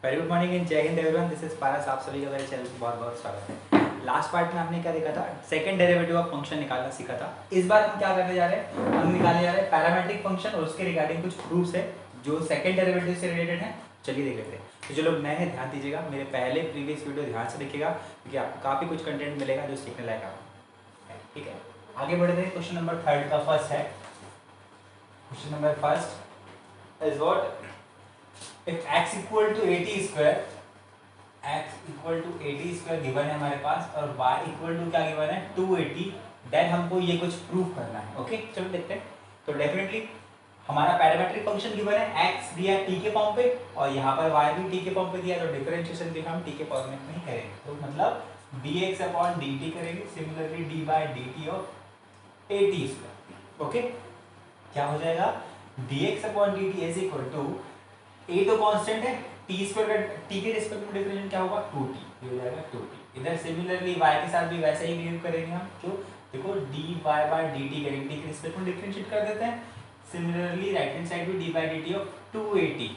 Very good morning and जय Hind everyone, this is पारस। आप सभी का मेरे चैनल पर बहुत बहुत स्वागत है। लास्ट पार्ट में हमने क्या देखा था, सेकंड डेरिवेटिव ऑफ फंक्शन निकालना सीखा था। इस बार हम क्या करने जा रहे हैं, हम निकालने जा रहे हैं पैरामेट्रिक फंक्शन और उसके रिगार्डिंग कुछ प्रूफ्स है जो सेकंड डेरिवेटिव से रिलेटेड है। चलिए देख लेते हैं। तो जो लोग नए हैं ध्यान दीजिएगा, मेरे पहले प्रीवियस वीडियो ध्यान से देखिएगा क्योंकि आपको काफ़ी कुछ कंटेंट मिलेगा जो सीखने लायक है। ठीक है, आगे बढ़ते हैं। क्वेश्चन नंबर थर्ड का फर्स्ट है। Question number first is what if x equal to 80 square, x equal to 80 square given है हमारे पास और y equal to क्या गिवन है 280, देन हमको ये कुछ प्रूफ करना है। ओके चलो देखते हैं। तो डेफिनेटली हमारा पैरामेट्रिक फंक्शन गिवन है, x दिया t के फॉर्म पे और यहाँ पर y भी t के फॉर्म पे दिया, तो डिफरेंशिएशन भी हम t के फॉर्मेट में ही करेंगे। तो मतलब dx अपॉन dt करेंगे, similarly d by dt of 80 square. Okay क्या हो जाएगा, dx upon dt is equal to a तो कांस्टेंट है, t स्क्वायर का t के रिस्पेक्ट में डिफरेंशिएशन क्या होगा 2t, ये हो जाएगा 2t। इधर सिमिलरली y के साथ भी वैसे ही बिहेव करेंगे हम। जो देखो dy बाय dt करेंगे, t के रिस्पेक्ट में डिफरेंशिएट कर देते हैं। सिमिलरली राइट हैंड साइड भी dy बाय dt ऑफ 280।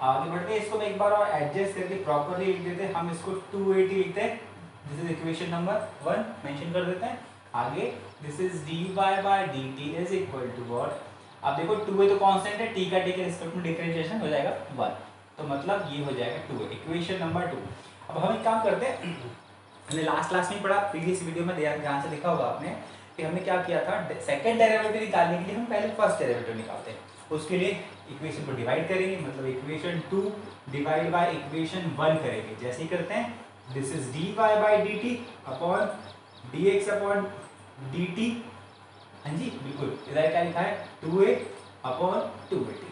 आगे बढ़ते हैं, इसको मैं एक बार और एडजस्ट करके प्रॉपर्ली लिख देते हैं। हम इसको 280 लिखते हैं, this is equation number 1 mention कर देते हैं। आगे this is dy by dt is equal to what, अब देखो 2 तो कांस्टेंट है, t का t के रिस्पेक्ट में डिफरेंशिएशन हो जाएगा 1, तो मतलब ये हो जाएगा 2, इक्वेशन नंबर 2। अब हम एक काम करते हैं, हमने लास्ट क्लास में पढ़ा, प्रीवियस वीडियो में ध्यान से देखा होगा आपने कि हमने क्या किया था, सेकंड डेरिवेटिव निकालने के लिए हम पहले फर्स्ट डेरिवेटिव निकालते हैं। उसके लिए इक्वेशन को डिवाइड करेंगे, मतलब इक्वेशन 2 डिवाइड बाय इक्वेशन 1 करेंगे। जैसे ही करते हैं, this is dy by dt upon dx upon dt। हाँ जी बिल्कुल, इधर क्या लिखा है 2a अपॉन 280,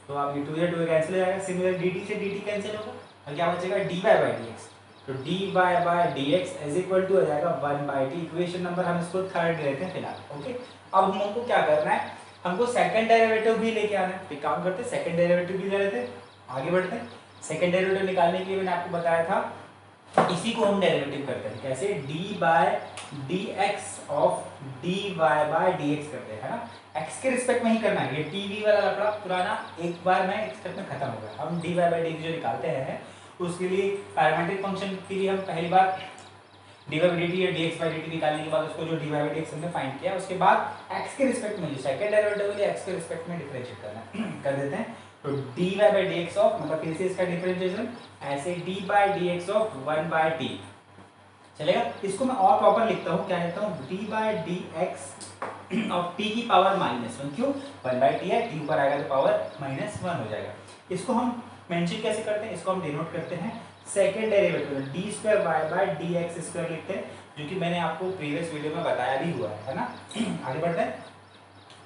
तो आप ये 2 कैंसिल हो जाएगा। सिमिलर dt से dt कैंसिल होगा और क्या बचेगा dy बाय dx, तो dy by dx is equal to हो जाएगा 1/t। इक्वेशन नंबर हम इसको थर्ड लेते हैं फिलहाल। ओके अब हमको क्या करना है, हमको सेकंड डेरिवेटिव भी लेके आना है। एक काम करते हैं, सेकंड डेरिवेटिव भी ले लेते हैं, आगे बढ़ते हैं। सेकंड डेरिवेटिव निकालने के लिए मैंने आपको बताया था, इसी को हम डेरिवेटिव करते हैं कैसे, d by dx of dy by dx करते हैं, है ना। x के रिस्पेक्ट में ही करना है, ये tv वाला लफड़ा पुराना एक बार में एक स्टेप में खत्म हो गया। हम dy बाय dx जो निकालते हैं उसके लिए पैरामेट्रिक फंक्शन के लिए हम पहली बार dy बाय dt या dx बाय dt निकालने के बाद उसको जो dy बाय dx हमने फाइंड किया, उसके बाद x के रिस्पेक्ट में जो सेकंड डेरिवेटिव है x के रिस्पेक्ट में डिफरेंशिएट करना कर देते हैं। तो dy बाय dx ऑफ, मतलब फिर से इसका डिफरेंशिएशन ऐसे d by dx of 1/t चलेगा। इसको मैं और प्रॉपर लिखता हूँ, क्या लिखता हूँ, d by dx of t की पावर -1, क्यों 1/t है, t ऊपर आएगा तो पावर -1 हो जाएगा। इसको हम मेंशन कैसे करते हैं, इसको हम डिनोट करते हैं second derivative d square y by dx square लिखते हैं, जो कि मैंने आपको प्रीवियस वीडियो में बताया भी हुआ है ना। आगे बढ़ते हैं,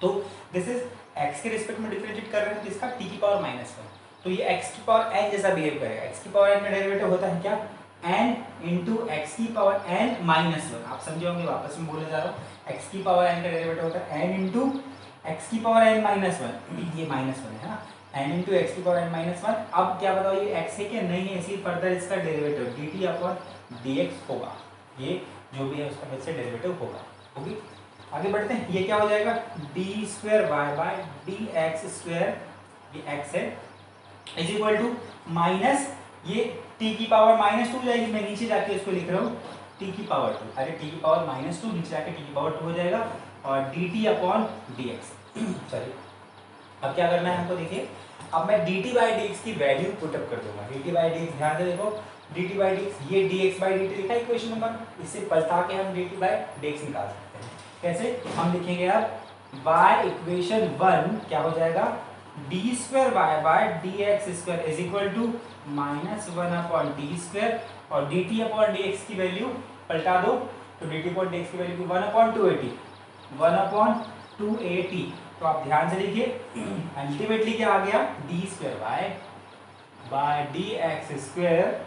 तो दिस इज x के रिस्पेक्ट में डिफरेंशिएट कर रहे हैं किसका, t की पावर -1, तो ये x की पावर n जैसा बिहेव करेगा। x की पावर n का डेरिवेटिव होता है क्या, n इंटू x की पावर n -1। आप समझे होंगे, वापस में बोलने जा रहा हूँ, x की पावर n का डेरिवेटिव होता है n इंटू x की पावर n -1, ये -1 है ना, n इंटू x की पावर n -1। अब क्या बताओ, ये x है क्या, नहीं है, इसी फर्दर इसका डेरिवेटिव dt अपॉन dx होगा, ये जो भी है उसका फिर से डेरिवेटिव होगा। ओके आगे बढ़ते हैं, ये क्या हो जाएगा d square y by dx square, ये x है, इज इक्वल टू माइनस ये t की पावर -2 हो जाएगी। मैं नीचे जाके इसको लिख रहा हूँ t की पावर 2, अरे t की पावर -2 नीचे जाके t की पावर 2 हो जाएगा और dt अपॉन dx। चलिए अब क्या करना है हमको, देखिए अब मैं dt बाई dx की वैल्यू पुटअप कर दूंगा। dt बाई dx ध्यान से देखो, dt बाई dx, ये dx बाई dt लिखा है इक्वेशन नंबर, इससे पलटा के हम dt बाई dx निकाल सकते हैं। कैसे, हम लिखेंगे अब y इक्वेशन 1 क्या हो जाएगा, d square y by dx square is equal to -1 upon d square, और dt अपॉन dx की वैल्यू पलटा दो, तो dt अपॉन dx की वैल्यू 1 अपॉन 280, 1 अपॉन 280। तो आप ध्यान से देखिए, अल्टीमेटली क्या आ गया, d square y by dx square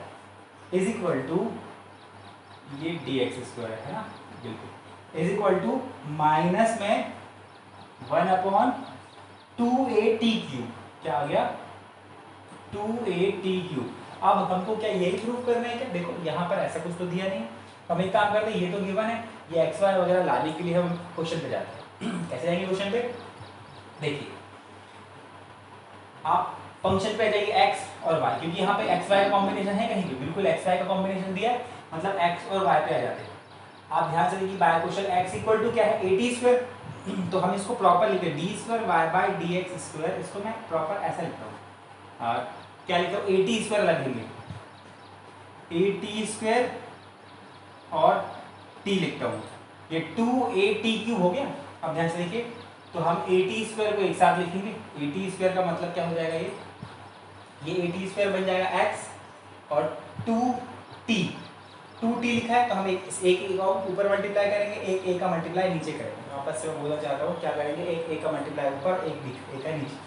is equal to, ये dx स्क्वायर है ना, बिल्कुल, इज इक्वल टू माइनस में 1 अपॉन 280 क्यूब, क्या आ गया 280 क्यूब। अब हमको क्या यही प्रूफ करना है क्या, देखो यहाँ पर ऐसा कुछ तो दिया नहीं, हम एक काम करते हैं, ये तो गिवन है, ये एक्स वाई वगैरह लाने के लिए हम क्वेश्चन पे जाते हैं। कैसे जाएंगे क्वेश्चन पे, देखिए आप फंक्शन पे आ जाइए एक्स और वाई, क्योंकि यहाँ पे एक्स वाई का कॉम्बिनेशन है कहीं पे, बिल्कुल एक्स वाई का कॉम्बिनेशन दिया है, मतलब एक्स और वाई पे आ जाते हैं। आप ध्यान से देखिए by question x equal to क्या है, ए टी स्क्वायर, तो हम इसको प्रॉपर लिखते हैं d square y by D x square, इसको मैं प्रॉपर ऐसा लिखता हूँ, क्या लिखता हूँ, ए टी स्क्वायर लगेंगे, ए टी स्क्वायर और टी लिखता हूँ, ये 2at³ हो गया। अब ध्यान से देखिए, तो हम ए टी स्क्वायर को एक साथ लिखेंगे, ए टी स्क्वायर का मतलब क्या हो जाएगा, ये ए टी स्क्वायर बन जाएगा x और 2t लिखा है, तो हम एक ऊपर मल्टीप्लाई करेंगे, एक ए का मल्टीप्लाई नीचे करेंगे। वापस से मैं बोलना चाहता हूँ, क्या करेंगे, एक ए का मल्टीप्लाई ऊपर, एक का नीचे,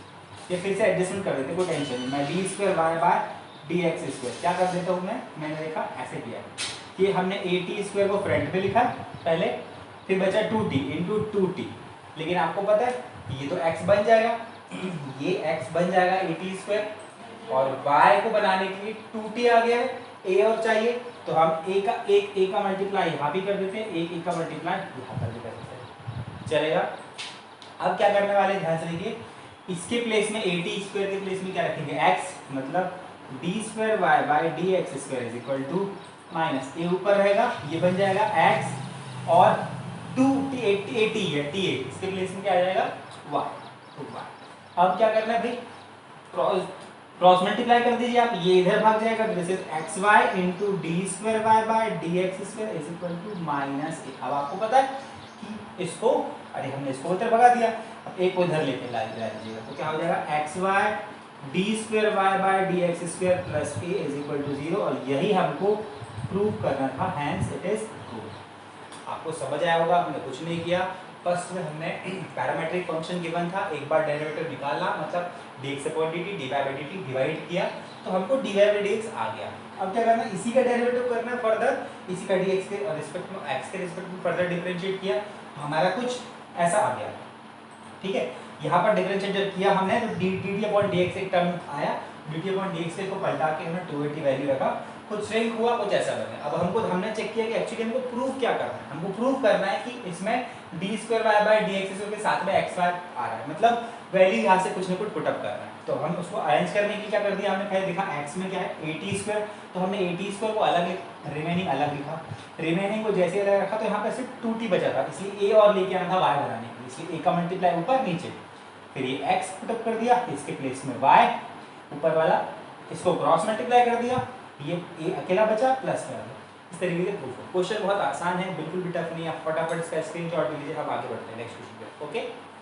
ये फिर से एडजस्टमेंट कर देते, कोई टेंशन नहीं। मैं d square y by d x square क्या कर देता हूँ मैंने देखा ऐसे किया कि हमने ए टी स्क्वायर को फ्रंट पे लिखा पहले, फिर बचा 2t इंटू 2t, लेकिन आपको पता है ये तो x बन जाएगा, ये x बन जाएगा ए टी स्क्वायर, और y को बनाने के लिए 2t आ गया है, a और चाहिए, तो हम a का मल्टीप्लाई यहाँ भी कर देते हैं, एक a का मल्टीप्लाई यहाँ पर भी कर देते हैं, चलेगा। अब क्या करने वाले, ध्यान से देखिए, इसके प्लेस में ए टी स्क्वायर के प्लेस में क्या रखेंगे, x, मतलब d square y by D x square is equal to minus a ऊपर रहेगा, ये बन जाएगा x और 2t है t, इसके प्लेस में क्या आ जाएगा, y, तो y। अब क्या करना है भाई, क्रॉस मल्टीप्लाई कर दीजिए आप, ये इधर भाग जाएगा, this is x y into d square y by d x square is equal to minus a. अब आपको पता है कि इसको, अरे हमने इसको उधर भगा दिया, अब एक को इधर लेके ला दीजिएगा, तो क्या हो जाएगा, x y d square y by d x square plus a is equal to 0, और यही हमको प्रूव करना था, हैंस इट इज प्रूव। आपको समझ आया होगा, हमने कुछ नहीं किया, फर्स्ट में हमने पैरामेट्रिक फंक्शन गिवन था, एक बार डेरिवेटिव निकालना, मतलब dx upon dt dy by dt divide किया, तो हमको dy बाई dx आ गया। अब क्या करना है, इसी का डेरिवेटिव करना है फर्दर, इसी का dx के रिस्पेक्ट में x के रिस्पेक्ट में फर्दर डिफरेंशिएट किया, हमारा कुछ ऐसा आ गया, ठीक है। यहाँ पर डिफरेंशिएट जब किया हमने, तो dt अपॉन dx एक टर्म आया, dt अपॉन dx को पलटा के हमने 280 वैल्यू रखा, कुछ श्रिंक हुआ, कुछ ऐसा बना। अब हमने चेक किया कि एक्चुअली हमको प्रूव क्या करना है, हमको प्रूव करना है कि इसमें d square y by D x के साथ में एक्स वाई आ रहा है, मतलब वैल्यू यहाँ से कुछ ना कुछ पुटअप करना है। तो हम उसको अरेंज करने के लिए क्या कर दिया हमने, पहले देखा एक्स में क्या है, ए टी स्क्वायर, तो हमने ए टी स्क्वायर को अलग, रिमेनिंग अलग लिखा, रिमेनिंग को जैसे अलग रखा, तो यहाँ पर सिर्फ 2t बचा था, इसलिए ए और लेके आना था वाई बनाने के लिए, इसलिए ए का मल्टीप्लाई ऊपर नीचे, फिर ये एक्स पुटअप कर दिया, इसके प्लेस में वाई ऊपर वाला, इसको क्रॉस मल्टीप्लाई कर दिया, ये ए अकेला बचा प्लस कर दिया, इस तरीके से प्रूफ। क्वेश्चन बहुत आसान है, बिल्कुल भी टफ नहीं है, आप फटाफट इसका स्क्रीनशॉट ले लीजिए, हम आगे बढ़ते हैं नेक्स्ट क्वेश्चन पे। ओके,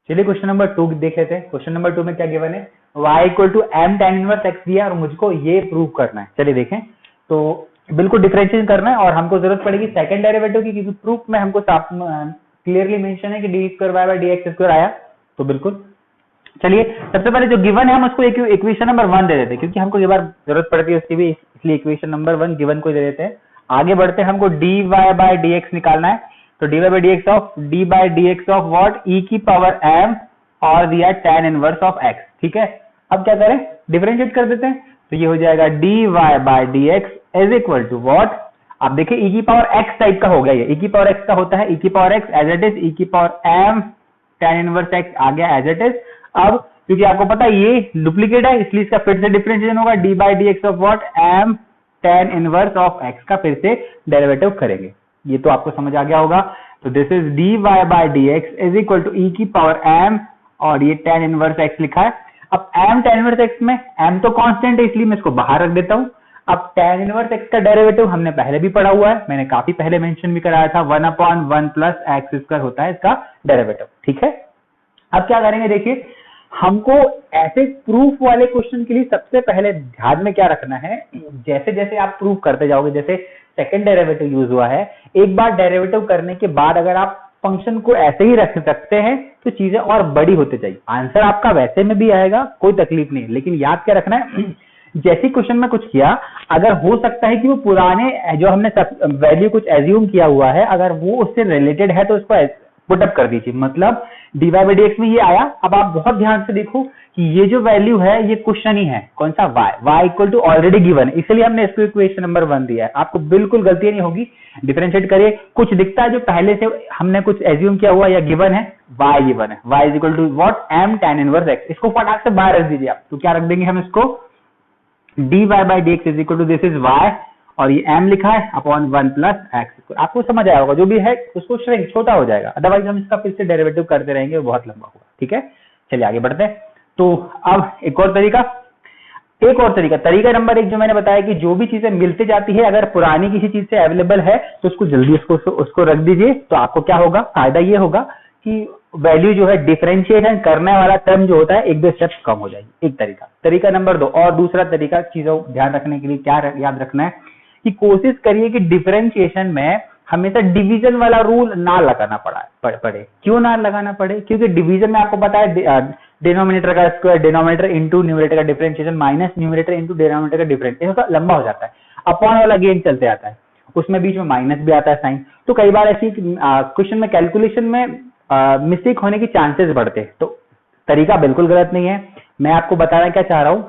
चलिए क्वेश्चन नंबर 2 देख लेते हैं। क्वेश्चन नंबर 2 में क्या गिवन है, y equal to m tan inverse x दिया और मुझको ये प्रूव करना है। चलिए देखें, तो बिल्कुल डिफरेंशिएट करना है और हमको जरूरत पड़ेगी सेकंड डेरिवेटिव की, क्योंकि प्रूफ में हमको क्लियरली मेंशन है कि d square y by D x square आया, तो बिल्कुल। चलिए सबसे पहले जो गिवन है हम उसको इक्वेशन नंबर 1 दे देते हैं, क्योंकि हमको ये बार जरूरत पड़ती है उसकी भी, इसलिए इक्वेशन नंबर 1 गिवन को दे देते हैं। आगे बढ़ते हैं, हमको d Y by D x निकालना है, तो d Y by D x of d by D x of what, e की पावर m और दिया tan इनवर्स ऑफ x, ठीक है। अब क्या करें, डिफरेंशिएट कर देते हैं, तो ये हो जाएगा d Y by D x is equal to what, आप देखिए ई की पावर x टाइप का हो गया, ये ई की पावर x का होता है, ई की power x as it is, e की power m tan inverse x आ गया एज इट इज। अब क्योंकि आपको पता है ये डुप्लीकेट है, इसलिए इसका फिर से डिफरेंशिएशन होगा, D by D x of what, m tan inverse of x का फिर से डेरिवेटिव करेंगे, ये तो आपको समझ आ गया होगा। तो this is d Y by D x is equal to e की पावर m और ये tan इनवर्स x लिखा है। अब m tan इनवर्स x में m तो कांस्टेंट है, इसलिए मैं इसको बाहर रख देता हूं। अब tan इनवर्स x का डेरिवेटिव हमने पहले भी पढ़ा हुआ है, मैंने काफी पहले मेंशन भी कराया था, 1/1 प्लस एक्स स्क्वायर होता है इसका डेरिवेटिव, ठीक है। अब क्या करेंगे, देखिए हमको ऐसे प्रूफ वाले क्वेश्चन के लिए सबसे पहले ध्यान में क्या रखना है, जैसे जैसे आप प्रूफ करते जाओगे, जैसे सेकंड डेरिवेटिव यूज हुआ है, एक बार डेरिवेटिव करने के बाद अगर आप फंक्शन को ऐसे ही रख सकते हैं तो चीजें और बड़ी होते जाएगी, आंसर आपका वैसे में भी आएगा, कोई तकलीफ नहीं, लेकिन याद क्या रखना है, जैसे क्वेश्चन में कुछ किया, अगर हो सकता है कि वो पुराने जो हमने वैल्यू कुछ एज्यूम किया हुआ है, अगर वो उससे रिलेटेड है तो उसको पुटअप कर दीजिए, मतलब dy बाई dx में ये आया। अब आप बहुत ध्यान से देखो कि ये जो वैल्यू है ये क्वेश्चन ही है, कौन सा y equal to already given है, इसलिए हमने इसको इक्वेशन नंबर 1 दिया है। आपको बिल्कुल गलती नहीं होगी, डिफरेंशिएट करिए। कुछ दिखता है जो पहले से हमने कुछ एज्यूम किया हुआ या गिवन है, y गिवन है, y is equal to what m tan inverse x, इसको फटाक से बाहर रख दीजिए आप। तो क्या रख देंगे हम इसको, dy by dx is equal to this is y और ये m लिखा है अपॉन 1 प्लस x। आपको समझ आया होगा, जो भी है उसको श्रिंक छोटा हो जाएगा, अदरवाइज हम इसका फिर से डेरिवेटिव करते रहेंगे, वो बहुत लंबा होगा। ठीक है, चलिए आगे बढ़ते हैं। तो अब एक और तरीका नंबर 1 जो मैंने बताया कि जो भी चीजें मिलती जाती है, अगर पुरानी किसी चीज से अवेलेबल है तो उसको जल्दी उसको रख दीजिए। तो आपको क्या होगा, फायदा ये होगा कि वैल्यू जो है डिफरेंशिएशन करने वाला टर्म जो होता है 1-2 स्टेप्स कम हो जाएगी। एक तरीका नंबर 2 और दूसरा तरीका चीजों ध्यान रखने के लिए क्या याद रखना है कि कोशिश करिए कि डिफरेंशिएशन में हमेशा डिवीजन वाला रूल ना लगाना पड़े। क्यों ना लगाना पड़े, क्योंकि डिवीजन में आपको पता है डिनोमिनेटर का स्क्वायर डिनोमिनेटर इंटू न्यूमरेटर का differentiation minus numerator into denominator का डिफरेंशिएशन, तो लंबा हो जाता है, अपॉन वाला गेम चलते आता है, उसमें बीच में माइनस भी आता है साइन। तो कई बार ऐसी क्वेश्चन में कैलकुलेशन में मिस्टेक होने की चांसेस बढ़ते हैं। तो तरीका बिल्कुल गलत नहीं है। मैं आपको बताना क्या चाह रहा हूं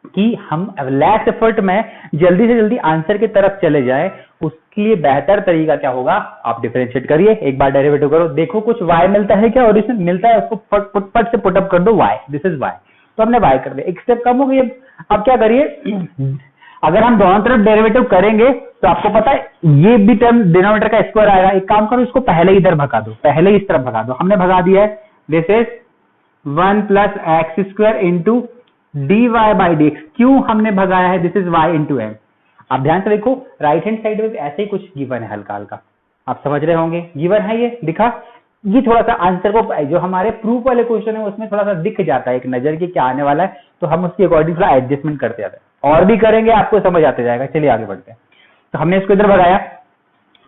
कि हम लेस एफर्ट में जल्दी से जल्दी आंसर की तरफ चले जाए, उसके लिए बेहतर तरीका क्या होगा, आप डिफरेंशिएट करिए, एक बार डेरिवेटिव करो, देखो कुछ y मिलता है क्या, और इसमें मिलता है उसको फट से पुटअप कर दो y, दिस इज y। तो हमने y कर दिया, एक स्टेप कम हो गई। अब क्या करिए, अगर हम दोनों तरफ डेरिवेटिव करेंगे तो आपको पता है ये भी टर्म डिनोमिनेटर का स्क्वायर आएगा। एक काम करो, इसको पहले इधर भगा दो, पहले इस तरफ भगा दो। हमने भगा दिया है, this is 1 plus x square into dy by dx। क्यों हमने भगाया है, this is y into m। आप ध्यान से देखो, राइट हैंड साइड में ऐसे ही कुछ गिवन है, हल्का हल्का आप समझ रहे होंगे, गिवन है ये दिखा। ये थोड़ा सा आंसर को जो हमारे प्रूफ वाले क्वेश्चन है उसमें थोड़ा सा दिख जाता है एक नजर की क्या आने वाला है, तो हम उसके अकॉर्डिंग थोड़ा एडजस्टमेंट करते जाते हैं, और भी करेंगे आपको समझ आते जाएगा। चलिए आगे बढ़ते हैं। तो हमने इसको इधर भगाया,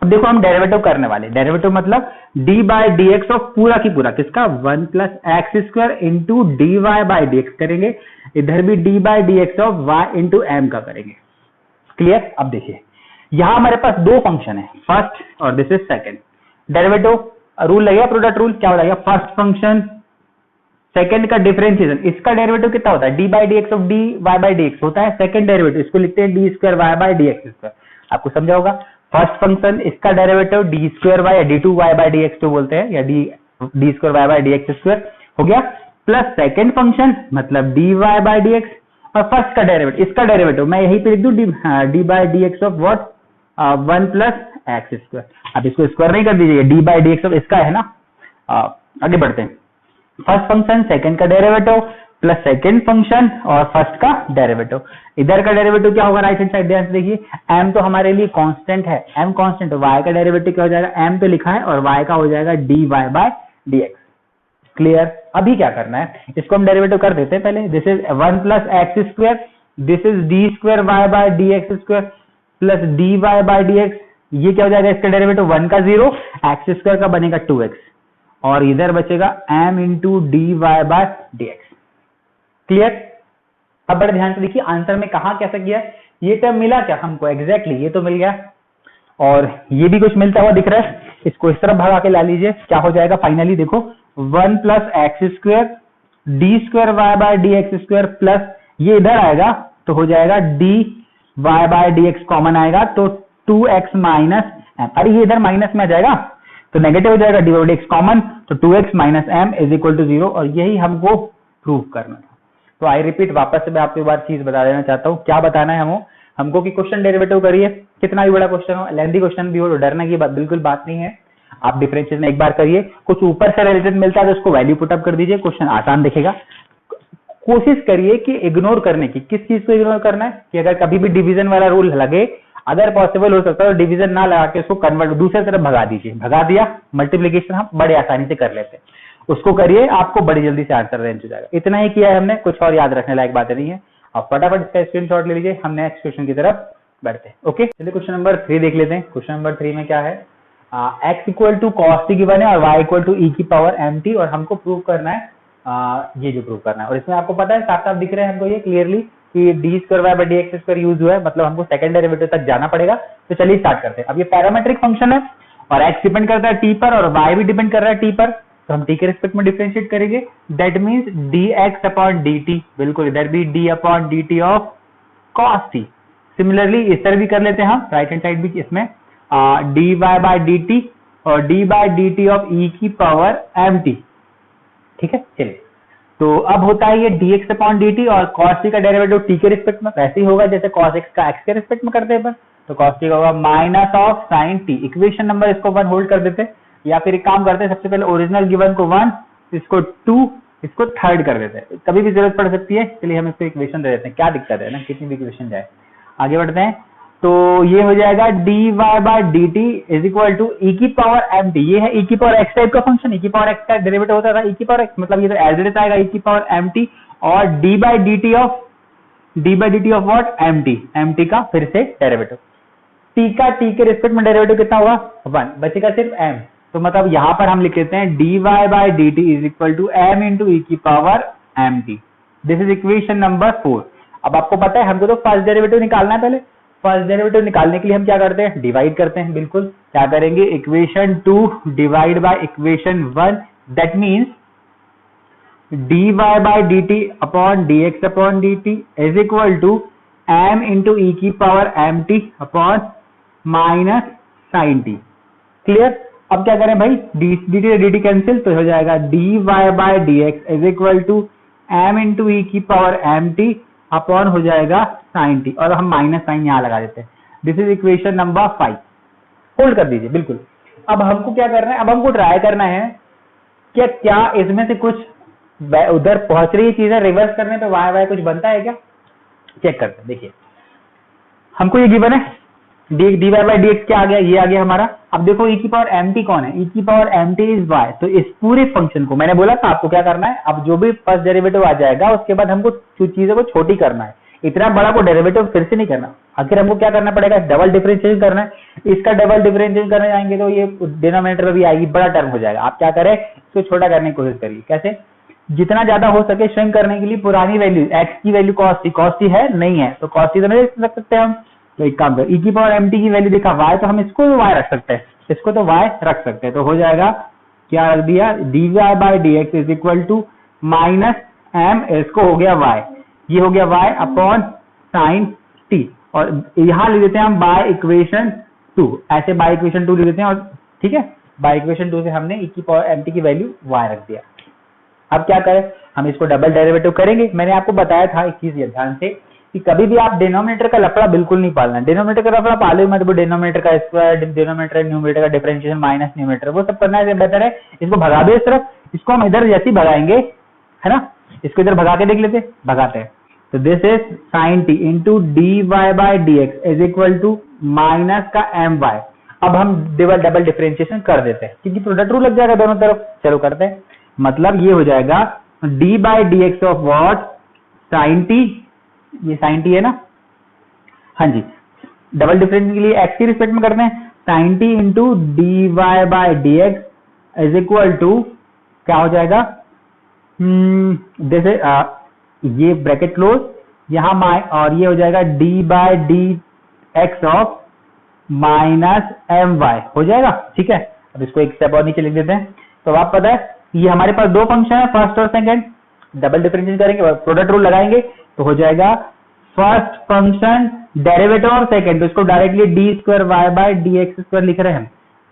अब देखो हम डेरिवेटिव करने वाले, डेरिवेटिव मतलब d by D x of पूरा की पूरा किसका, 1 plus x square into d Y by D x करेंगे, इधर भी d by D x of y into m का करेंगे। क्लियर। अब देखिए यहां हमारे पास दो फंक्शन है, फर्स्ट और this is second. Derivative rule लगेगा, प्रोडक्ट रूल क्या हो जाएगा, फर्स्ट फंक्शन सेकंड का डिफरेंशिएशन, इसका डेरिवेटिव कितना होता है, d by D x of d Y by D x होता है सेकंड डेरिवेटिव, इसको लिखते हैं d square y by D x square. आपको समझा होगा, फर्स्ट फंक्शन इसका डेरिवेटिव डी स्क्वायर वाई या d two y by D x two बोलते हैं, या D square y by D x square हो गया, प्लस सेकंड फंक्शन मतलब d Y by D x, और फर्स्ट का डेरिवेटिव इसका डेरिवेटिव मैं यहीं पे लिख दूं d by D x of what 1 plus x square. अब इसको स्क्वायर नहीं कर दीजिए, d by D x of इसका है ना। आगे बढ़ते हैं, फर्स्ट फंक्शन सेकंड का डेरिवेटिव प्लस सेकंड फंक्शन और फर्स्ट का डेरिवेटिव। इधर का डेरिवेटिव क्या होगा, राइट हैंड साइड ध्यान से देखिए, m तो हमारे लिए कांस्टेंट है, m कांस्टेंट, y का डेरिवेटिव क्या हो जाएगा, m पे लिखा है और y का हो जाएगा dy बाय dx। क्लियर। अभी क्या करना है, इसको हम डेरिवेटिव कर देते हैं पहले, this is 1 plus x square, this is d square y by d x square plus d y by d x. ये क्या हो जाएगा, इसका डेरिवेटिव 1 का 0, एक्स स्क्वायर का बनेगा 2x, और इधर बचेगा m into d y by d x. Clear. अब बड़े ध्यान से देखिए आंसर में कहा कैसा किया, ये टर्म मिला क्या हमको, एग्जैक्टली ये तो मिल गया, और ये भी कुछ मिलता हुआ दिख रहा है, इसको इस तरफ भगा के ला लीजिए, क्या हो जाएगा फाइनली देखो 1 plus x square d square y by d x square plus ये इधर आएगा तो हो जाएगा d y by d x common आएगा तो 2x माइनस एम, अरे ये इधर माइनस में आ जाएगा तो नेगेटिव हो जाएगा, d by D x common तो 2x minus m is equal to 0, और यही हमको प्रूव करना था। तो आई रिपीट, वापस से मैं आपको एक बार चीज बता देना चाहता हूँ, क्या बताना है हमको कि क्वेश्चन डेरिवेटिव करिए, कितना भी बड़ा क्वेश्चन हो, लेंथी क्वेश्चन भी हो, तो डरने की बिल्कुल बात नहीं है। आप डिफरेंशिएशन एक बार करिए, कुछ ऊपर से रिलेटेड मिलता है तो उसको वैल्यू पुट अप कर दीजिए, क्वेश्चन आसान दिखेगा। कोशिश करिए कि इग्नोर करने की, किस चीज को इग्नोर करना है कि अगर कभी भी डिवीजन वाला रूल लगे, अगर पॉसिबल हो सकता है तो डिवीजन ना लगा के उसको कन्वर्ट दूसरी तरफ भगा दीजिए, भगा दिया मल्टीप्लिकेशन हम बड़े आसानी से कर लेते हैं, उसको करिए, आपको बड़ी जल्दी से आंसर रेंज हो जाएगा। इतना ही किया है हमने, कुछ और याद रखने लायक बातें नहीं है। आप फटाफट इसका स्क्रीनशॉट ले लीजिए, हम नेक्स्ट क्वेश्चन की तरफ बढ़ते हैं। ओके, चलिए क्वेश्चन नंबर 3 देख लेते हैं। क्वेश्चन नंबर 3 में क्या है, x equal to cos t given है और y इक्वल टू ई की पावर एम टी, और हमको प्रूव करना है ये जो प्रूव करना है, और इसमें आपको पता है साफ साफ दिख रहे हैं हमको ये क्लियरली कि d square y by D x square use हुआ है, मतलब हमको सेकंड डेरिवेटिव तक जाना पड़ेगा। तो चलिए स्टार्ट करते हैं। अब ये पैरामेट्रिक फंक्शन है और x डिपेंड करता है t पर और y भी डिपेंड कर रहा है t पर, तो हम t के रिस्पेक्ट में डिफरेंशिएट करेंगे, that means dx upon dt, बिल्कुल इधर भी d upon dt of cos t। Similarly इस तरह भी कर लेते हैं हम, राइट हैंड साइड भी इसमें dy बाय dt और d by dt of e की पावर mt। ठीक है, चलिए तो अब होता है ये dx अपॉन dt और cos t का डेरिवेटिव t के रिस्पेक्ट में वैसे ही होगा जैसे cos x का x के रिस्पेक्ट में करते हैं, तो cos t का होगा minus of sin t। Equation number इसको 1 होल्ड कर देते हैं, या फिर एक काम करते हैं, सबसे पहले ओरिजिनल गिवन को 1, इसको 2, इसको 3rd कर देते हैं, कभी भी जरूरत पड़ सकती है। चलिए हम इसको इक्वेशन दे देते हैं, क्या दिक्कत है ना, कितनी भी इक्वेशन जाए। आगे बढ़ते हैं, तो ये हो जाएगा dy by dt is equal to e की पावर mt। ये है e की पावर x टाइप का फंक्शन, e की पावर x का डेरिवेटिव होता था e की पावर x, मतलब ये तो एज इट इज आएगा e की पावर mt और d by dt of what mt का फिर से डेरिवेटिव। t का t के रिस्पेक्ट में डेरिवेटिव कितना होगा 1, बचेगा सिर्फ m। तो मतलब यहां पर हम लिख लेते हैं dy by dt is equal to m into e की power mt। This is equation number 4। अब आपको पता है हमको तो फर्स्ट डेरिवेटिव निकालना है, पहले फर्स्ट डेरिवेटिव निकालने के लिए हम क्या करते हैं, डिवाइड करते हैं। बिल्कुल क्या करेंगे, equation 2 divide by equation 1, that means dy by dt upon dx upon dt is equal to m into e की power mt upon minus sin t। Clear. अब क्या करें भाई, dt dt कैंसिल, तो हो जाएगा dy by dx is equal to m into e की power mt upon हो जाएगा sin t, और हम माइनस साइन यहां लगा देते हैं। This is equation number 5। Hold कर दीजिए, बिल्कुल। अब हमको क्या करना है, अब हमको ट्राई करना है कि क्या इसमें से कुछ उधर पहुंच रही चीजें रिवर्स करने पे वाई वाई कुछ बनता है क्या, चेक करते हैं। देखिए हमको ये गिवन है dy बाय dx क्या आ गया, ये आ गया हमारा। अब देखो e की पावर mt कौन है, e की पावर mt इज y। तो इस पूरे फंक्शन को मैंने बोला था आपको क्या करना है, अब जो भी फर्स्ट डेरिवेटिव आ जाएगा उसके बाद हमको चीजों को छोटी करना है, इतना बड़ा को डेरिवेटिव फिर से नहीं करना। आखिर हमको क्या करना पड़ेगा, डबल डिफरेंशिएशन करना है। इसका डबल डिफरेंशिएशन करने जाएंगे तो ये डिनोमिनेटर में भी आएगी, बड़ा टर्म हो जाएगा। आप क्या करें, इसको छोटा करने की कोशिश करिए। कैसे, जितना ज्यादा हो सके श्रिंक करने के लिए पुरानी वैल्यू x की वैल्यू cos t है, नहीं है तो cos t तो नहीं रख सकते हम, तो एक काम कर, e की पावर mt की वैल्यू देखा y, तो हम इसको y रख सकते हैं, इसको तो y रख सकते हैं। तो हो जाएगा क्या रख दिया, dy by dx is equal to minus m, इसको हो गया y, ये हो गया y अपॉन साइन t, और यहां ले देते हैं हम बाय इक्वेशन 2, ऐसे बाय इक्वेशन 2 ले देते हैं। और ठीक है, बाय इक्वेशन 2 से हमने e की पावर mt की वैल्यू y रख दिया। अब क्या करें, हम इसको डबल डेरिवेटिव करेंगे। मैंने आपको बताया था एक चीज ध्यान से कि कभी भी आप डिनोमिनेटर का लफड़ा बिल्कुल नहीं पालना। डिनोमिनेटर का लफड़ा पाले मत, डिनोमिनेटर का स्क्वायर, डिनोमिनेटर न्यूमरेटर का डिफरेंशिएशन माइनस न्यूमरेटर, वो सब करना है बेहतर है। इसको भगा दो इस तरफ, इसको हम इधर जैसे ही भगाएंगे, है ना, इसको इधर भगा के देख लेते, भगाते हैं। तो this is sin t into dy by dx is equal to minus का my। अब हम डबल डिफरेंशिएशन कर देते हैं क्योंकि प्रोडक्ट रूल लग जाएगा दोनों तरफ। चलो करते हैं, मतलब ये हो जाएगा d by dx of what, sin t, ये sin t है ना, हाँ जी, डबल डिफरेंशिएशन के लिए x के रिस्पेक्ट में करते हैं, sin t into dy by dx is equal to क्या हो जाएगा, जैसे ये ब्रैकेट क्लोज, यहां और ये हो जाएगा d by d x of minus my हो जाएगा। ठीक है, अब इसको एक स्टेप और नीचे लिख देते हैं। तो आप पता है ये हमारे पास दो फंक्शन है, फर्स्ट और सेकंड, डबल डिफरेंशिएशन करेंगे और प्रोडक्ट रूल लगाएंगे तो हो जाएगा फर्स्ट फंक्शन डेरिवेटिव और सेकंड, तो इसको directly d square y by d x square लिख रहे हैं हम।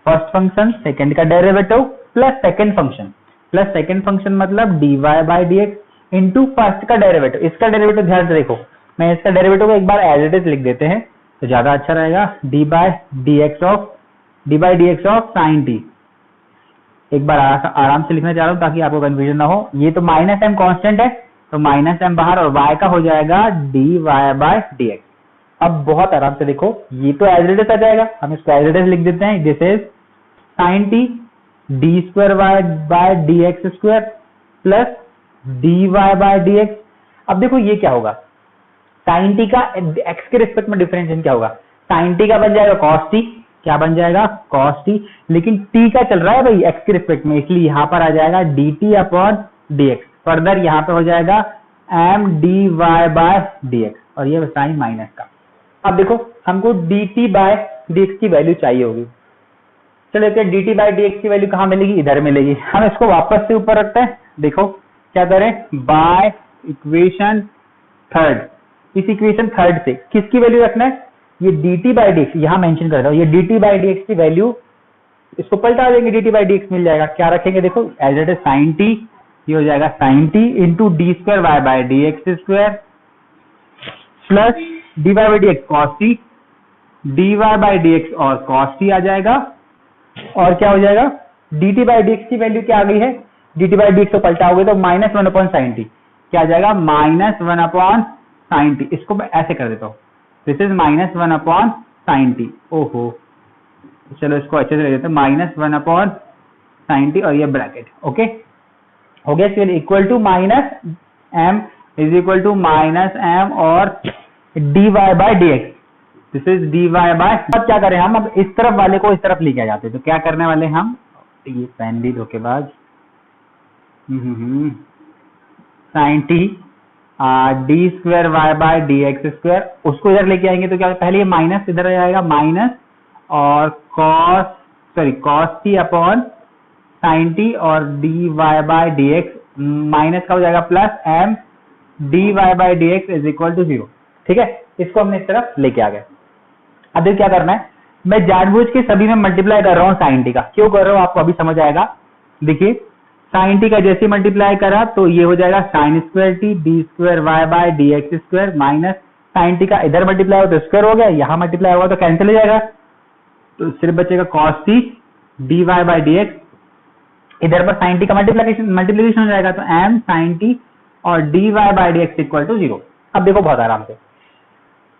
फर्स्ट फंक्शन सेकंड का डेरिवेटिव प्लस सेकंड फंक्शन मतलब d y by d x into first का डेरिवेटिव। इसका डेरिवेटिव ध्यान से देखो, मैं इसका डेरिवेटिव को एक बार एज इट इज लिख देते हैं तो ज्यादा अच्छा रहेगा, d by d x of sine t. एक बार आराम से लिखना चाह रहा हूं ताकि आपको कंफ्यूजन ना हो। ये तो माइनस एम कांस्टेंट है तो माइनस एम बाहर और y का हो जाएगा d y by d x. अब बहुत आराम से देखो, ये तो एज इट इज आ जाएगा, हम इसको एज इट इज लिख देते हैं, this is sine t d square y by d x square plus d y by d x. अब देखो ये क्या होगा, साइन टी का एक्स के रिस्पेक्ट में डिफरेंशिएशन क्या होगा, साइन टी का बन जाएगा कॉस टी, क्या बन जाएगा कॉस टी, लेकिन टी का चल रहा है भाई एक्स के रिस्पेक्ट में, इसलिए यहां पर आ जाएगा d t upon d x. Further यहां पे हो जाएगा m d y by d x और ये साइन माइनस का। अब देखो हमको d t by d x की वैल्यू चाहिए होगी, चलो देखते हैं dt बाई dx की वैल्यू कहाँ मिलेगी, इधर मिलेगी। हम इसको वापस से ऊपर रखते हैं, देखो क्या करें, बाय इक्वेशन थर्ड, इस इक्वेशन थर्ड से किसकी वैल्यू रखना है, ये dt बाई dx यहां मेंशन कर रहा हूं, ये dt बाई dx की वैल्यू इसको पलटा देंगे, dt बाई dx मिल जाएगा। क्या रखेंगे, देखो as it is sin t, ये हो जाएगा sin t into d square y by D x square plus d Y by D x cos t, d Y by D x और cos t आ जाएगा। और क्या हो जाएगा, dt बाई dx की वैल्यू क्या आ गई है, dt बाई dx तो पलटाओगे तो minus one upon sine t, क्या आ जाएगा minus one upon sine t. इसको मैं ऐसे कर देता हूँ, this is minus one upon sine t. ओहो, चलो इसको अच्छे से ले देते हैं, minus one upon sine t और ये ब्रैकेट, ओके हो गया। चलिए equal to minus m is equal to minus m और D Y by D x, this is d y bye. अब क्या करें हम, अब इस तरफ वाले को इस तरफ लेके आ जाते हैं, तो क्या करने वाले हम, ये पेन ली धोखेबाज, sine t d square y by d x square, उसको इधर लेके आएंगे तो क्या, पहले ये माइनस इधर आ जाएगा, माइनस और cos t upon sine t और D y by d x, minus का हो जाएगा plus m d y by d x is equal to 0। ठीक है, इसको हमने इस तरफ लेके आ गए। अब देखिए क्या करना है, मैं जानबूझ के सभी में मल्टीप्लाई कर रहा हूँ साइन टी का, क्यों कर रहा हूँ आपको अभी समझ आएगा। देखिए साइन टी का जैसे मल्टीप्लाई करा तो ये हो जाएगा sine square t d square y by d x square minus sine t का इधर मल्टीप्लाई हो तो स्क्वायर हो गया, यहाँ मल्टीप्लाई होगा तो कैंसिल हो जाएगा, तो सिर्फ बचेगा cos t d y by d x, इधर पर साइन टी का मल्टीप्लीकेशन हो जाएगा तो एम साइन टी और D y by d x equal to 0। अब देखो बहुत आराम से,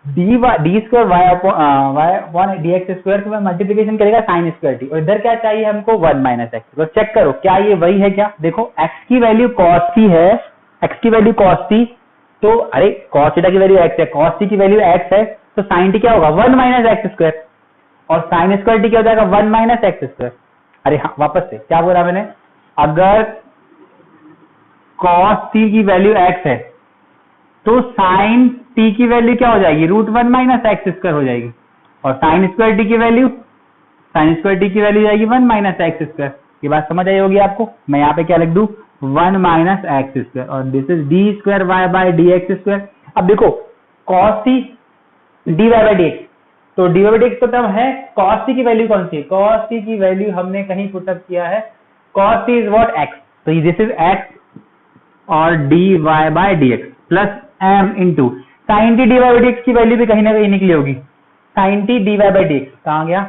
d square y upon d x square से मल्टीप्लीकेशन करेगा साइन स्क्वायर टी, और इधर क्या चाहिए हमको 1 माइनस एक्स। तो चेक करो क्या ये वही है क्या, देखो x की वैल्यू cos t है, x की वैल्यू cos t, तो अरे cos थीटा की वैल्यू x है, cos t की वैल्यू x है, तो sin t क्या होगा 1 माइनस एक्स स्क्वायर, और sin स्क्वायर t क्या हो जाएगा 1 माइनस एक्स स्क्वायर। अरे हाँ, वापस से क्या बोला मैंने, अगर cos t की वैल्यू x है तो sin t की वैल्यू क्या हो जाएगी, √1 माइनस एक्स स्क्वायर हो जाएगी, और sin स्क्वायर t की वैल्यू जाएगी 1 माइनस एक्स स्क्वायर। ये बात समझ आई होगी आपको। मैं यहाँ पे क्या लिख दूं, 1 माइनस एक्स स्क्वायर, और this is d square y by d x square. अब देखो cos t d y by d x, तो d y by d x तो है, cos t की वैल्यू कौन सी है, cos t की वैल्यू हमने कहीं पुटअप किया है, cos t is what x, तो दिस इज x और D y by d x plus m into sine t d Y by D x की वैल्यू भी कहीं ना कहीं निकली होगी, sine t d Y by D x कहाँ गया,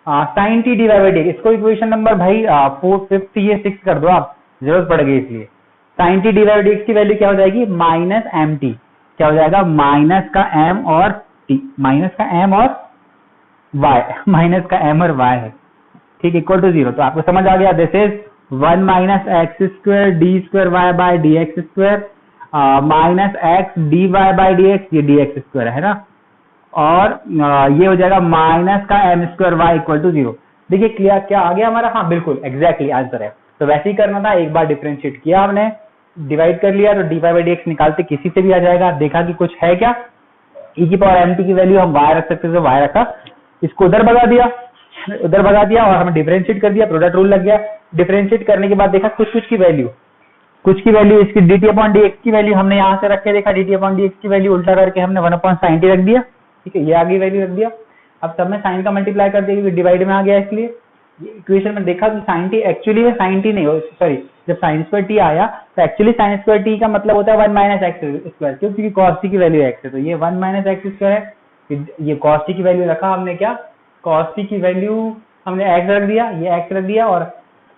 sine t d Y by D x, इसको इक्वेशन नंबर भाई 4 5 ये 6 कर दो आप, जरूरत पड़ गई इसलिए। Sine t d Y by D x की वैल्यू क्या हो जाएगी, माइनस एम टी, क्या हो जाएगा माइनस का एम और टी, माइनस का एम और वाई, माइनस का एम और वाई है, ठीक, इक्वल टू 0। तो आपको समझ आ गया, this is 1 minus x square d square y by d x square minus x d Y by D x, ये डी एक्स स्क्वायर है ना, और ये हो जाएगा माइनस का m square y equal to 0। देखिए क्लियर क्या आ गया हमारा, हाँ बिल्कुल एग्जैक्टली आंसर है। तो वैसे ही करना था, एक बार डिफरेंशिएट किया हमने, डिवाइड कर लिया, तो d Y by D x निकालते किसी से भी आ जाएगा। देखा कि कुछ है क्या, ई की पावर एम टी की वैल्यू हम वाई रख सकते थे, वाई रखा, इसको उधर भगा दिया और हमें डिफरेंशिएट कर दिया, प्रोडक्ट रूल लग गया। डिफरेंशिएट करने के बाद देखा कुछ की वैल्यू इसकी dt अपॉन dx की वैल्यू हमने यहाँ से रख के देखा, dt अपॉन dx की वैल्यू उल्टा करके हमने 1 अपॉन साइन टी रख दिया, ठीक है, ये आगे वैल्यू रख दिया। अब सब में साइन का मल्टीप्लाई कर दिया क्योंकि डिवाइड में आ गया, इसलिए ये इक्वेशन में देखा कि साइन टी एक्चुअली में साइन टी नहीं हो, सॉरी जब साइन स्क्वायर टी आया तो एक्चुअली साइन स्क्वायर टी का मतलब होता है 1 माइनस एक्स स्क्वायर, क्योंकि cos t की वैल्यू x है, तो ये 1 माइनस एक्स स्क्वायर है। ये cos t की वैल्यू रखा हमने, क्या cos t की वैल्यू हमने x रख दिया, ये x रख दिया, और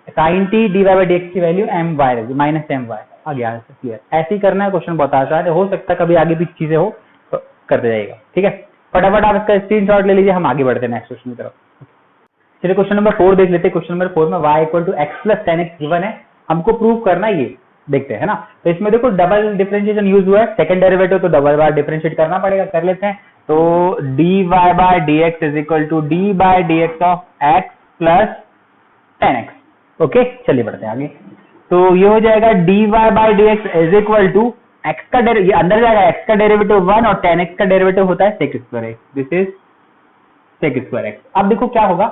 sine t d Y by D x की वैल्यू एम वाई रख दी, माइनस एम वाई आ गया। क्लियर, ऐसे ही करना है, क्वेश्चन बहुत आसान है, हो सकता है कभी आगे भी चीजें हो तो करते जाइएगा, ठीक है। फटाफट आप इसका स्क्रीनशॉट ले लीजिए, हम आगे बढ़ते हैं नेक्स्ट क्वेश्चन की तरफ। चलिए क्वेश्चन नंबर 4 देख लेते हैं। क्वेश्चन नंबर 4 में y equal to x plus 10x given है, हमको प्रूव करना है, ये देखते हैं, है ना। तो इसमें देखो डबल डिफरेंशिएशन यूज हुआ है, सेकंड डेरिवेटिव तो डबल बार डिफरेंशिएट करना पड़ेगा, कर लेते हैं। तो d y by d x is equal to d by d x of x plus 10x। Okay, चलिए बढ़ते हैं आगे। तो ये हो जाएगा d Y by D x is equal to x का ये अंदर जाएगा, एक्स का डेरिवेटिव 1 और 10x का डेरिवेटिव होता है sec square x, this is sec square x. अब देखो क्या होगा,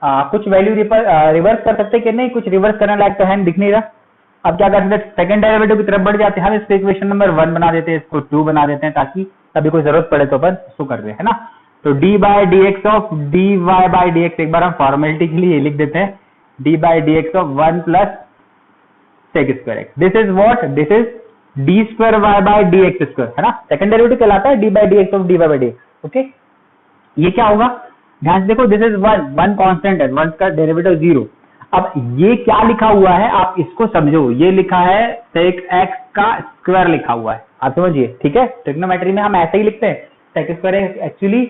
कुछ वैल्यू रिवर्स कर सकते हैं कि नहीं, कुछ रिवर्स करने लायक तो है, दिख नहीं रहा। अब क्या कर सकते हैं, सेकंड डेरिवेटिव की तरफ बढ़ जाते हैं हम, इसको इक्वेशन नंबर 1 बना देते हैं, इसको 2 बना देते हैं, ताकि कभी कोई जरूरत पड़े तो अपन इसको कर दे, है ना। तो d by D x of d Y by D x, एक बार हम फॉर्मेलिटी के लिए लिख देते हैं, d by D x of 1 plus sec square x, this is what, this is d square y by D x square, है ना। सेकंड डेरिवेटिव कहलाता है d by D x of d Y by D x. Okay, ये क्या होगा, ध्यान से देखो, दिस इज 1 कांस्टेंट है, 1 का डेरिवेटिव 0। अब ये क्या लिखा हुआ है आप इसको समझो, ये लिखा है सेक एक्स का स्क्वायर लिखा हुआ है, आप समझिए, ठीक है। ट्रिग्नोमेट्री में हम ऐसे ही लिखते हैं, sec square actually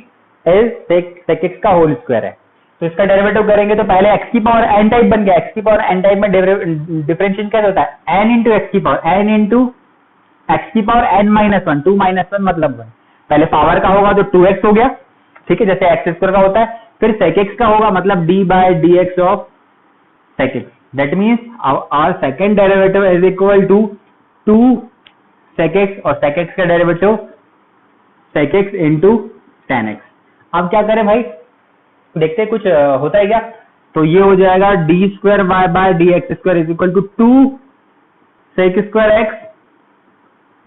is sec x का होल स्क्वायर है। तो इसका डेरिवेटिव करेंगे तो पहले एक्स की पावर एन टाइप बन गया, एक्स की पावर एन टाइप में डिफरेंशिएशन कैसे होता है, एन इंटू एक्स की पावर एन इंटू एक्स की पावर एन माइनस 1, 2 माइनस 1 मतलब 1, पहले पावर का होगा तो 2x हो गया, ठीक है, जैसे एक्स स्क्वायर का होता है। फिर सेक एक्स का होगा मतलब d by D x of sec x, that means our second derivative is equal to 2 sec x, और sec x का derivative sec x into tan x। अब क्या करें भाई, देखते हैं कुछ होता है क्या। तो ये हो जाएगा d square y by d x square is equal to 2 sec square x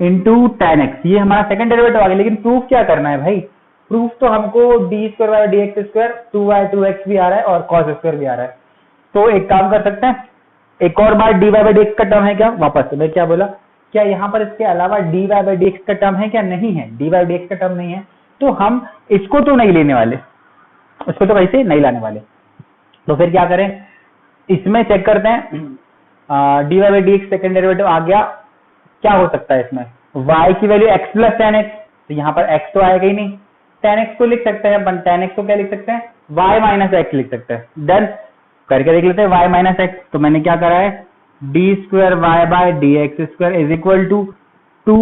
into tan x, ये हमारा सेकंड डेरिवेटिव आ गया। लेकिन प्रूफ क्या करना है भाई, प्रूफ तो हमको d square y d x square 2y2x भी आ रहा है और cos स्क्वायर भी आ रहा है। तो एक काम कर सकते हैं, एक और बार d Y by D x का टर्म है क्या, वापस मैं क्या बोला, क्या यहाँ पर इसके अलावा d Y by D x का टर्म है क्या, नहीं है, डी वाई डी एक्स का टर्म नहीं है, तो हम इसको तो नहीं लेने वाले, इसको तो वैसे नहीं लाने वाले। तो फिर क्या करें, इसमें चेक करते हैं, d Y by D x second derivative आ गया, क्या हो सकता है इसमें, y की value x plus ten x, तो यहाँ पर x तो आएगा ही नहीं, टेन एक्स को लिख सकते हैं अपन, टेन एक्स को क्या लिख सकते हैं, y माइनस एक्स लिख सकते हैं। डन, करके देख लेते हैं y माइनस एक्स। तो मैंने क्या करा है, d square y by d x square is equal to 2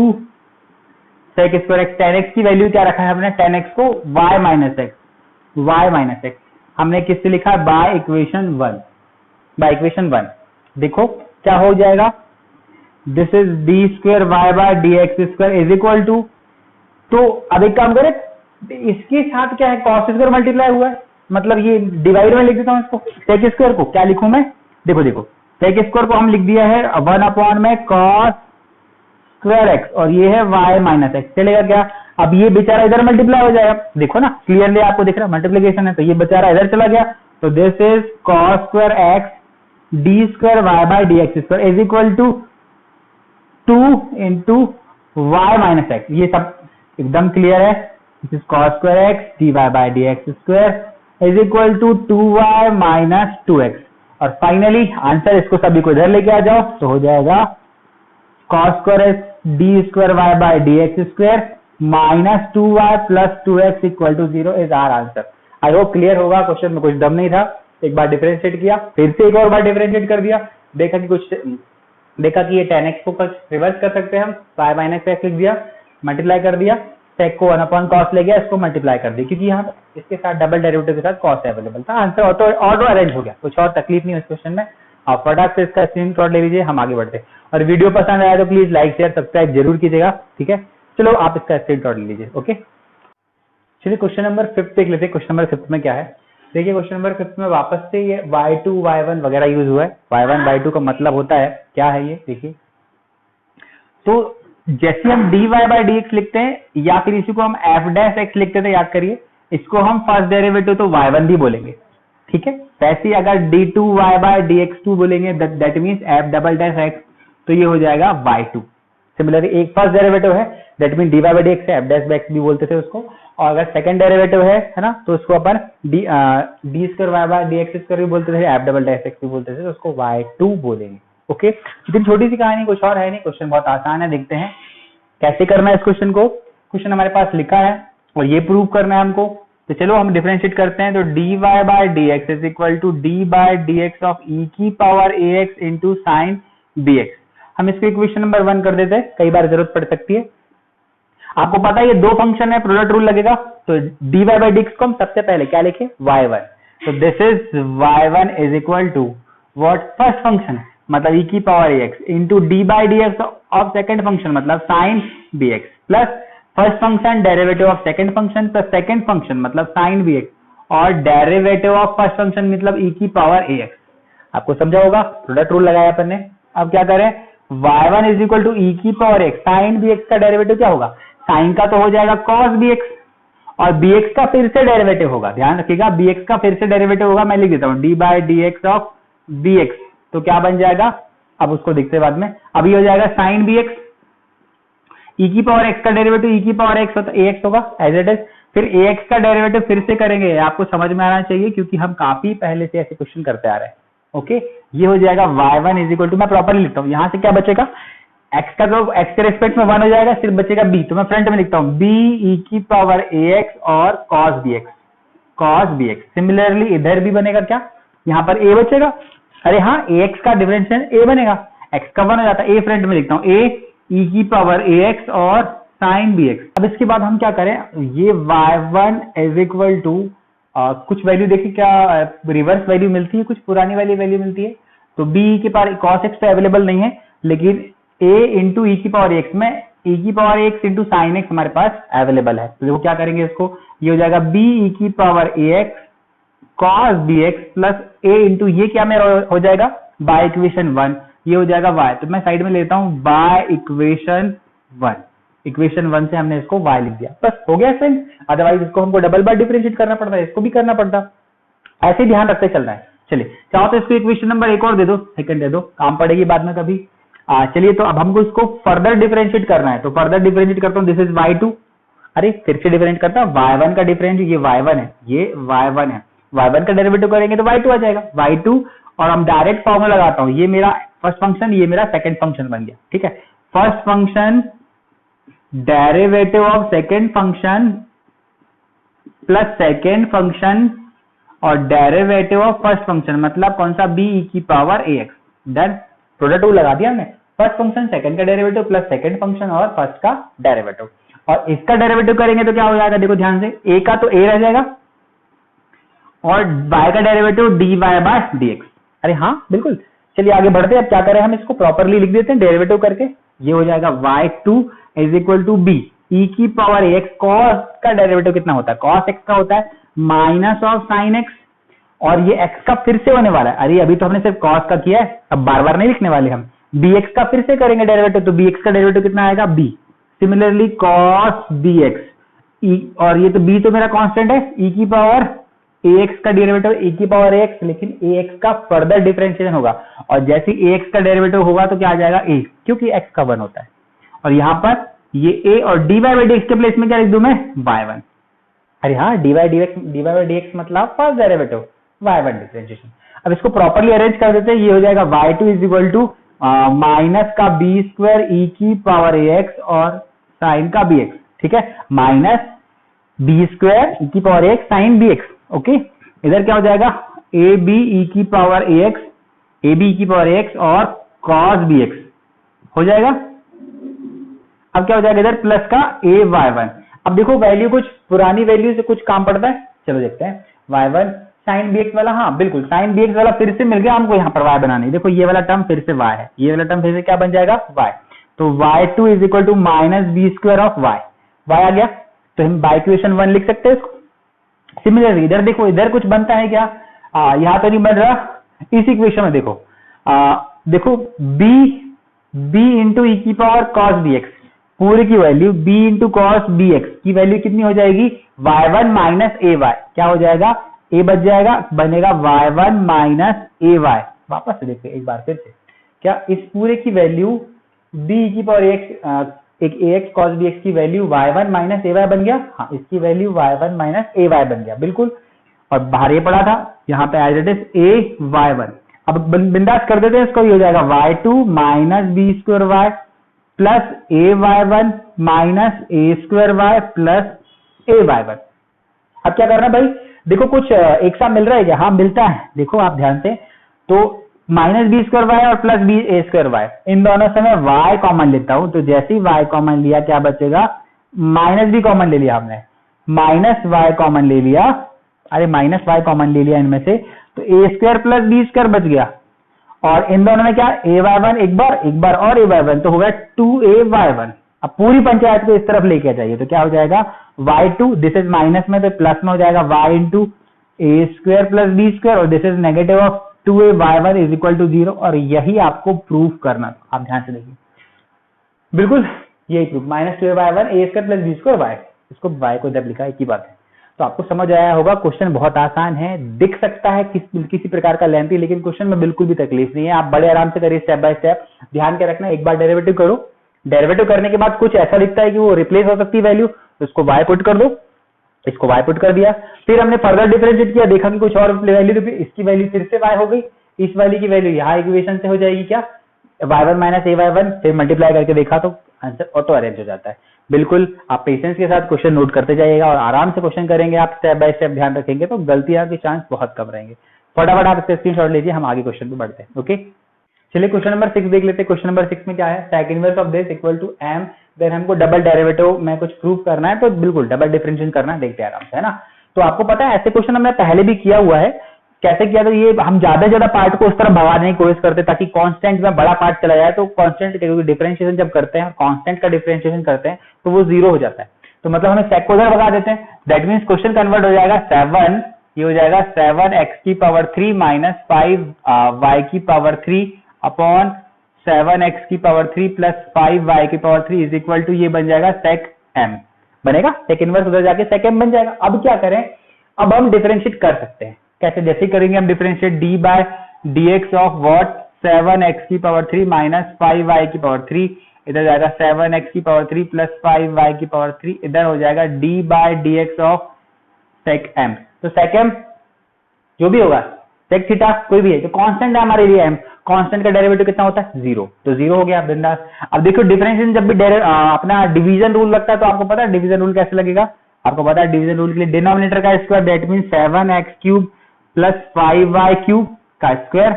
sec square x, tan x की वैल्यू क्या रखा है हमने, टेन एक्स को y minus x, y minus x हमने किससे लिखा है, बाय इक्वेशन 1, बाय इक्वेशन 1। देखो क्या हो जाएगा, this is d square y by d x square is equal to, तो अब एक काम करें, इसके साथ क्या है, कॉस स्क्वायर मल्टीप्लाई हुआ है, मतलब ये डिवाइड में लिख देता हूं इसको, सेक स्क्वायर को क्या लिखूं मैं, देखो देखो सेक स्क्वायर को हम लिख दिया है 1 अपॉन में कॉस स्क्वायर एक्स, और ये है y माइनस एक्स, चलेगा क्या। अब ये बेचारा इधर मल्टीप्लाई हो जाएगा, देखो ना क्लियरली आपको दिख रहा है मल्टीप्लीकेशन है, तो ये बेचारा इधर चला गया, तो this is cos square x d square y by d x square is equal to 2 into y minus x, ये सब एकदम क्लियर है, this is cos square x d y by d x square is equal to 2y minus 2x, और finally answer इसको सभी को इधर लेके आ जाओ, तो हो जाएगा cos square x d square y by d x square minus 2y plus 2x equal to 0 is our answer. I hope clear होगा, क्वेश्चन में कुछ दम नहीं था, एक बार डिफरेंशिएट किया, फिर से एक और बार डिफरेंशिएट कर दिया, देखा कि ये tan x को रिवर्स कर सकते हैं हम, y माइनस x लिख दिया, मल्टीप्लाई कर दिया, सेक को 1 अपॉन कॉस ले गया, इसको मल्टीप्लाई कर दी, क्योंकि यहाँ इसके साथ डबल डेरिवेटिव के साथ कॉस अवेलेबल था, आंसर ऑटो अरेंज हो गया, कुछ और तकलीफ नहीं है इस क्वेश्चन में। आप फटाक से इसका स्क्रीनशॉट ले लीजिए, हम आगे बढ़ते हैं। और वीडियो पसंद आया तो प्लीज लाइक शेयर सब्सक्राइब जरूर कीजिएगा, ठीक है। चलो आप इसका स्क्रीनशॉट ले लीजिए, ओके। चलिए क्वेश्चन नंबर 5 देख लेते हैं, क्वेश्चन नंबर 5 में क्या है। देखिए क्वेश्चन नंबर 5 में वापस से ये y2 y1 वगैरह यूज हुआ है, y1 y2 का मतलब होता है क्या है ये देखिए, तो जैसे हम dy बाय dx लिखते हैं या फिर इसी को हम f डैश x लिखते थे, याद करिए, इसको हम फर्स्ट डेरिवेटिव तो y1 भी बोलेंगे, ठीक है। वैसे ही अगर d2y बाय dx2 बोलेंगे, that means f double dash x, तो ये हो जाएगा y2। सिमिलरली एक फर्स्ट डेरिवेटिव है, that mean dy by dx है, f डैश बाय x भी बोलते थे उसको, और अगर सेकंड डेरिवेटिव है ना, तो उसको अपन d square y by d x square भी बोलते थे, एफ डबल डैश एक्स भी बोलते थे, तो उसको y2 बोलेंगे, ओके। इतनी छोटी सी कहानी, कुछ और है नहीं, क्वेश्चन बहुत आसान है, देखते हैं कैसे करना है इस क्वेश्चन को। क्वेश्चन हमारे पास लिखा है और ये प्रूव करना है हमको, तो चलो हम डिफरेंशिएट करते हैं। तो d y by d x is equal to d by d x of e की power a x into sine b x. हम इसको इक्वेशन नंबर 1 कर देते हैं, कई बार जरूरत पड़ सकती है। आपको पता है ये दो फंक्शन है, प्रोडक्ट रूल लगेगा, तो d y by d x को हम सबसे पहले क्या लिखे, y1, तो this is y1 is equal to what, first function मतलब e की पावर ax इंटू d by D x of second function मतलब sine bx, plus first function derivative of second function plus second function मतलब sine bx, और derivative of first function मतलब e की power ax। आपको समझा होगा, प्रोडक्ट रूल लगाया अपन ने। अब क्या करें, y1 is equal to e की पावर x, साइन bx का डेरिवेटिव क्या होगा, साइन का तो हो जाएगा cos bx और bx का फिर से डेरिवेटिव होगा, ध्यान रखिएगा bx का फिर से डेरिवेटिव होगा, मैं लिख देता हूं d by dx of bx। तो क्या बन जाएगा, अब उसको देखते बाद में, अभी हो जाएगा साइन bx, e की पावर x का डेरिवेटिव e की पावर x होता ax होगा एज इट इज, फिर ax का डेरिवेटिव फिर से करेंगे, आपको समझ में आना चाहिए क्योंकि हम काफी पहले से ऐसे क्वेश्चन करते आ रहे हैं। ओके, ये हो जाएगा y1 इज इक्वल टू, मैं प्रॉपरली लिखता हूं, यहां से क्या बचेगा, x का तो x के रेस्पेक्ट में 1 हो जाएगा, सिर्फ बचेगा b, तो मैं फ्रंट में लिखता हूं b e की पावर ax और cos bx। सिमिलरली इधर भी बनेगा क्या, यहां पर a बचेगा, अरे हाँ ax का डिफरेंशियल a बनेगा, x का 1 हो जाता है, a फ्रंट में लिखता हूं a e की पावर ax और साइन bx। अब इसके बाद हम क्या करें, ये y1 इज इक्वल टू कुछ वैल्यू देखिए क्या रिवर्स वैल्यू मिलती है, कुछ पुरानी वाली वैल्यू मिलती है, तो b की पावर cos x तो अवेलेबल नहीं है, लेकिन a इंटू ई की पावर x में e की power x into sine x हमारे पास अवेलेबल है। तो देखो क्या करेंगे इसको, ये हो जाएगा b e की power ax cos bx plus a into ये क्या मेरा हो जाएगा बाय इक्वेशन 1, ये हो जाएगा y, तो मैं साइड में लेता हूं बाय इक्वेशन 1, इक्वेशन 1 से हमने इसको y लिख दिया, बस हो गया फ्रेंड। अदरवाइज इसको हमको डबल बार डिफरेंशिएट करना पड़ता है, इसको भी करना पड़ता, ऐसे ध्यान रखते चलना है। चलिए चाहो तो इसको इक्वेशन नंबर एक और दे दो, सेकंड दे दो, काम पड़ेगी बाद में कभी। चलिए तो अब हमको इसको फर्दर डिफरेंशिएट करना है, तो फर्दर डिफरेंशिएट करता हूं, दिस इज y2, अरे फिर से डिफरेंशिएट करता हूं, y1 का डिफरेंशिएट, ये y1 है, ये y1 है, y1 का डेरिवेटिव करेंगे तो y2 आ जाएगा, y2, और हम डायरेक्ट फॉर्मूला लगाता हूं, ये मेरा फर्स्ट फंक्शन, ये मेरा सेकंड फंक्शन बन गया, ठीक है, first function derivative of second function plus second function और डेरिवेटिव ऑफ फर्स्ट फंक्शन, मतलब कौन सा, b e की power ax, then product rule लगा दिया हमने, फर्स्ट फंक्शन सेकंड का डेरिवेटिव प्लस सेकंड फंक्शन और फर्स्ट का डेरिवेटिव, और इसका डेरिवेटिव करेंगे तो क्या हो जाएगा, देखो ध्यान से, a का तो a रह जाएगा और y का डेरिवेटिव dy बाय dx। अरे हाँ बिल्कुल, चलिए आगे बढ़ते हैं। अब क्या करें, हम इसको प्रॉपरली लिख देते हैं डेरिवेटिव करके, ये हो जाएगा y2 is equal to b e की पावर ax, cos का डेरिवेटिव कितना होता है, cos x का होता है माइनस ऑफ sin x, और ये x का फिर से होने वाला है, अरे अभी तो हमने सिर्फ cos का किया है, अब बार बार नहीं लिखने वाले हम, bx का फिर से करेंगे डेरिवेटिव, तो bx का डेरिवेटिव कितना आएगा b, सिमिलरली cos bx, और ये तो b तो मेरा कांस्टेंट है, e की पावर ax का डेरिवेटिव e की पावर ax, लेकिन ax का फर्दर डिफरेंशिएशन होगा, और जैसे ax का डेरिवेटिव होगा तो क्या आ जाएगा a, क्योंकि x का 1 होता है, और यहाँ पर ये a और dy बाई dx के प्लेस में क्या लिख दूं मैं, y1, अरे हाँ dy बाई dx मतलब फर्स्ट डेरिवेटिव y1 डिफरेंशिएशन। अब इसको प्रॉपरली अरेंज कर देते हैं, ये हो जाएगा y2 is equal to minus का b स्क्वायर e की पावर ax और साइन का bx, ठीक है, माइनस b स्क्वायर e की power ax sine bx। Okay, इधर क्या हो जाएगा, ab e की पावर ax, ab e की पावर ax और cos bx हो जाएगा। अब क्या हो जाएगा, इधर प्लस का a y1। अब देखो वैल्यू कुछ पुरानी वैल्यू से कुछ काम पड़ता है, चलो देखते हैं, y1 साइन bx वाला, हाँ बिल्कुल साइन bx वाला फिर से मिल गया हमको, यहाँ पर y बनानी, देखो ये वाला टर्म फिर से y है, ये वाला टर्म फिर से क्या बन जाएगा y, तो y2 is equal to minus B square of y आ गया, तो हम बाय इक्वेशन 1 लिख सकते हैं इसको। सिमिलरली इधर देखो, इधर कुछ बनता है क्या, यहाँ तो नहीं बन रहा, इस इक्वेशन में देखो, देखो b इंटू ई की पावर cos bx, पूरी की value b into cos bx की वैल्यू कितनी हो जाएगी, y1 माइनस ay, क्या हो जाएगा, a बच जाएगा, बनेगा y1 माइनस ay। वापस से देखते एक बार फिर से, क्या इस पूरे की वैल्यू b की पावर x, एक ax cos bx की वैल्यू y1 माइनस ay बन गया, हाँ इसकी वैल्यू y1 माइनस ay बन गया, बिल्कुल, और बाहर ये पड़ा था, यहाँ पे एज इट इज ay1। अब बिंदास कर देते हैं इसको, ये हो जाएगा y2 minus B square y plus ay1 minus a square y plus ay1। अब क्या करना भाई, देखो कुछ एक साथ मिल रहा है क्या, हाँ मिलता है, देखो आप ध्यान से, तो माइनस बी स्क्वायर वाई और प्लस बी ए स्क्वायर वाई, इन दोनों से मैं y कॉमन लेता हूं, तो जैसे ही y कॉमन लिया क्या बचेगा, माइनस बी कॉमन ले लिया हमने, माइनस y कॉमन ले लिया, अरे माइनस y कॉमन ले लिया इनमें से, तो ए स्क्वायर प्लस बी स्क्वायर बच गया, और इन दोनों में क्या ए वाई वन एक बार और ए वाई वन, तो होगा 2ay1। अब पूरी पंचायत को इस तरफ लेके जाइए, तो क्या हो जाएगा y2, दिस इज माइनस में तो प्लस में हो जाएगा y into A square plus B square और this is negative of 2a/y1 is equal to 0 और यही आपको प्रूव करना था। आप ध्यान से देखिए, बिल्कुल यही proof -2a/y1 A square plus B square y, इसको y को जब लिखा एक ही बात है। तो आपको समझ आया होगा, क्वेश्चन बहुत आसान है, दिख सकता है किसी प्रकार का लेंथी, लेकिन क्वेश्चन में बिल्कुल भी तकलीफ नहीं है। आप बड़े आराम से करिए स्टेप बाय स्टेप। ध्यान के रखना, एक बार डेरिवेटिव करो, डेरिवेटिव करने के बाद कुछ ऐसा दिखता है कि वो रिप्लेस हो सकती है वैल्यू, तो इसको y पुट कर दो, इसको y पुट कर दिया, फिर हमने फर्दर डिफरेंशिएट किया, देखा कि कुछ और वैल्यू, इसकी वैल्यू फिर से y हो गई, इस वाली की वैल्यू यहाँ इक्वेशन से हो जाएगी क्या, y1 माइनस ay1, फिर मल्टीप्लाई करके देखा तो आंसर ऑटो अरेंज हो जाता है। बिल्कुल आप पेशेंस के साथ क्वेश्चन नोट करते जाइएगा और आराम से क्वेश्चन करेंगे, आप स्टेप बाय स्टेप ध्यान रखेंगे तो गलतियां के चांस बहुत कम रहेंगे। फटाफट आप इसका स्क्रीनशॉट लीजिए, हम आगे क्वेश्चन पे बढ़ते हैं। ओके, चलिए क्वेश्चन नंबर 6 देख लेते हैं। क्वेश्चन नंबर 6 में क्या है, sec inverse of this equal to m, then हमको डबल डेरिवेटिव में कुछ प्रूव करना है, तो बिल्कुल डबल डिफरेंशिएशन करना है, देखते हैं आराम से, है ना। तो आपको पता है ऐसे क्वेश्चन हमने पहले भी किया हुआ है, कैसे किया, तो ये हम ज्यादा पार्ट को उस तरफ भगाने की कोशिश करते हैं ताकि कांस्टेंट में बड़ा पार्ट चला जाए, तो कांस्टेंट क्योंकि डिफरेंशिएशन जब करते हैं कांस्टेंट का डिफरेंशिएशन करते हैं तो वो 0 हो जाता है, तो मतलब हमें sec को उधर भगा देते हैं। दैट मींस क्वेश्चन कन्वर्ट हो जाएगा 7, ये हो जाएगा 7x की पावर 3 माइनस 5y की पावर 3 अपॉन 7x की पावर 3 प्लस 5y की पावर 3 इज इक्वल टू, ये बन जाएगा sec m, बनेगा sec इनवर्स, उधर जाके sec m बन जाएगा। अब क्या करें, अब हम डिफरेंशिएट कर सकते हैं, कैसे, जैसे करेंगे हम differentiate d by dx of what 7x की पावर 3 माइनस 5y की पावर 3, इधर जाएगा 7x की पावर 3 प्लस 5y की पावर 3, इधर हो जाएगा d by dx of sec m। तो sec m जो भी होगा, sec थीटा कोई भी है, तो कांस्टेंट है हमारे लिए m, कांस्टेंट का डेरिवेटिव कितना होता है 0, तो 0 हो गया बिंदास। अब देखो डिफरेंशिएशन जब भी अपना डिवीजन रूल लगता है, तो आपको पता है डिवीजन रूल कैसे लगेगा, आपको पता है डिवीजन रूल के लिए डिनोमिनेटर का square, that mean 7x cube plus 5y cube का स्क्वायर,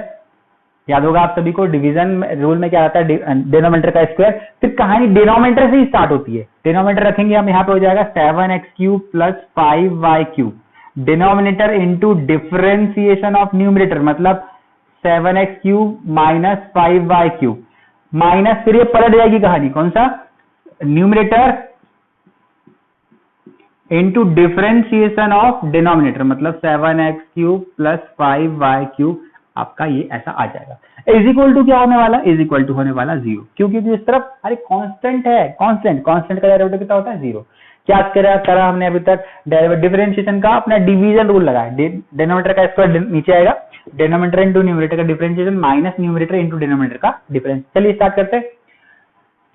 याद होगा आप सभी को, डिवीजन रूल में क्या आता है, डिनोमिनेटर का स्क्वायर। फिर कहानी डिनोमिनेटर से ही स्टार्ट होती है, डिनोमिनेटर रखेंगे हम यहाँ पे, हो जाएगा 7x cube plus 5y cube, denominator into differentiation of numerator, मतलब 7x cube minus 5y cube, minus फिर ये पलट जाएगी कहानी, कौन सा, numerator into differentiation of denominator, मतलब 7x cube plus 5y cube, आपका ये ऐसा आ जाएगा। इज इक्वल टू क्या होने वाला, इज इक्वल टू होने वाला 0, क्योंकि इस तरफ अरे कांस्टेंट है, कांस्टेंट का डेरिवेटिव कितना होता है 0। क्या करा हमने अभी तक, डिफरेंशिएशन का अपना डिवीजन रूल लगाया, डिनोमिनेटर का स्क्वायर नीचे आएगा, डिनोमिनेटर इंटू न्यूमरेटर का differentiation minus numerator into denominator का डिफरेंस। चलिए स्टार्ट करते हैं,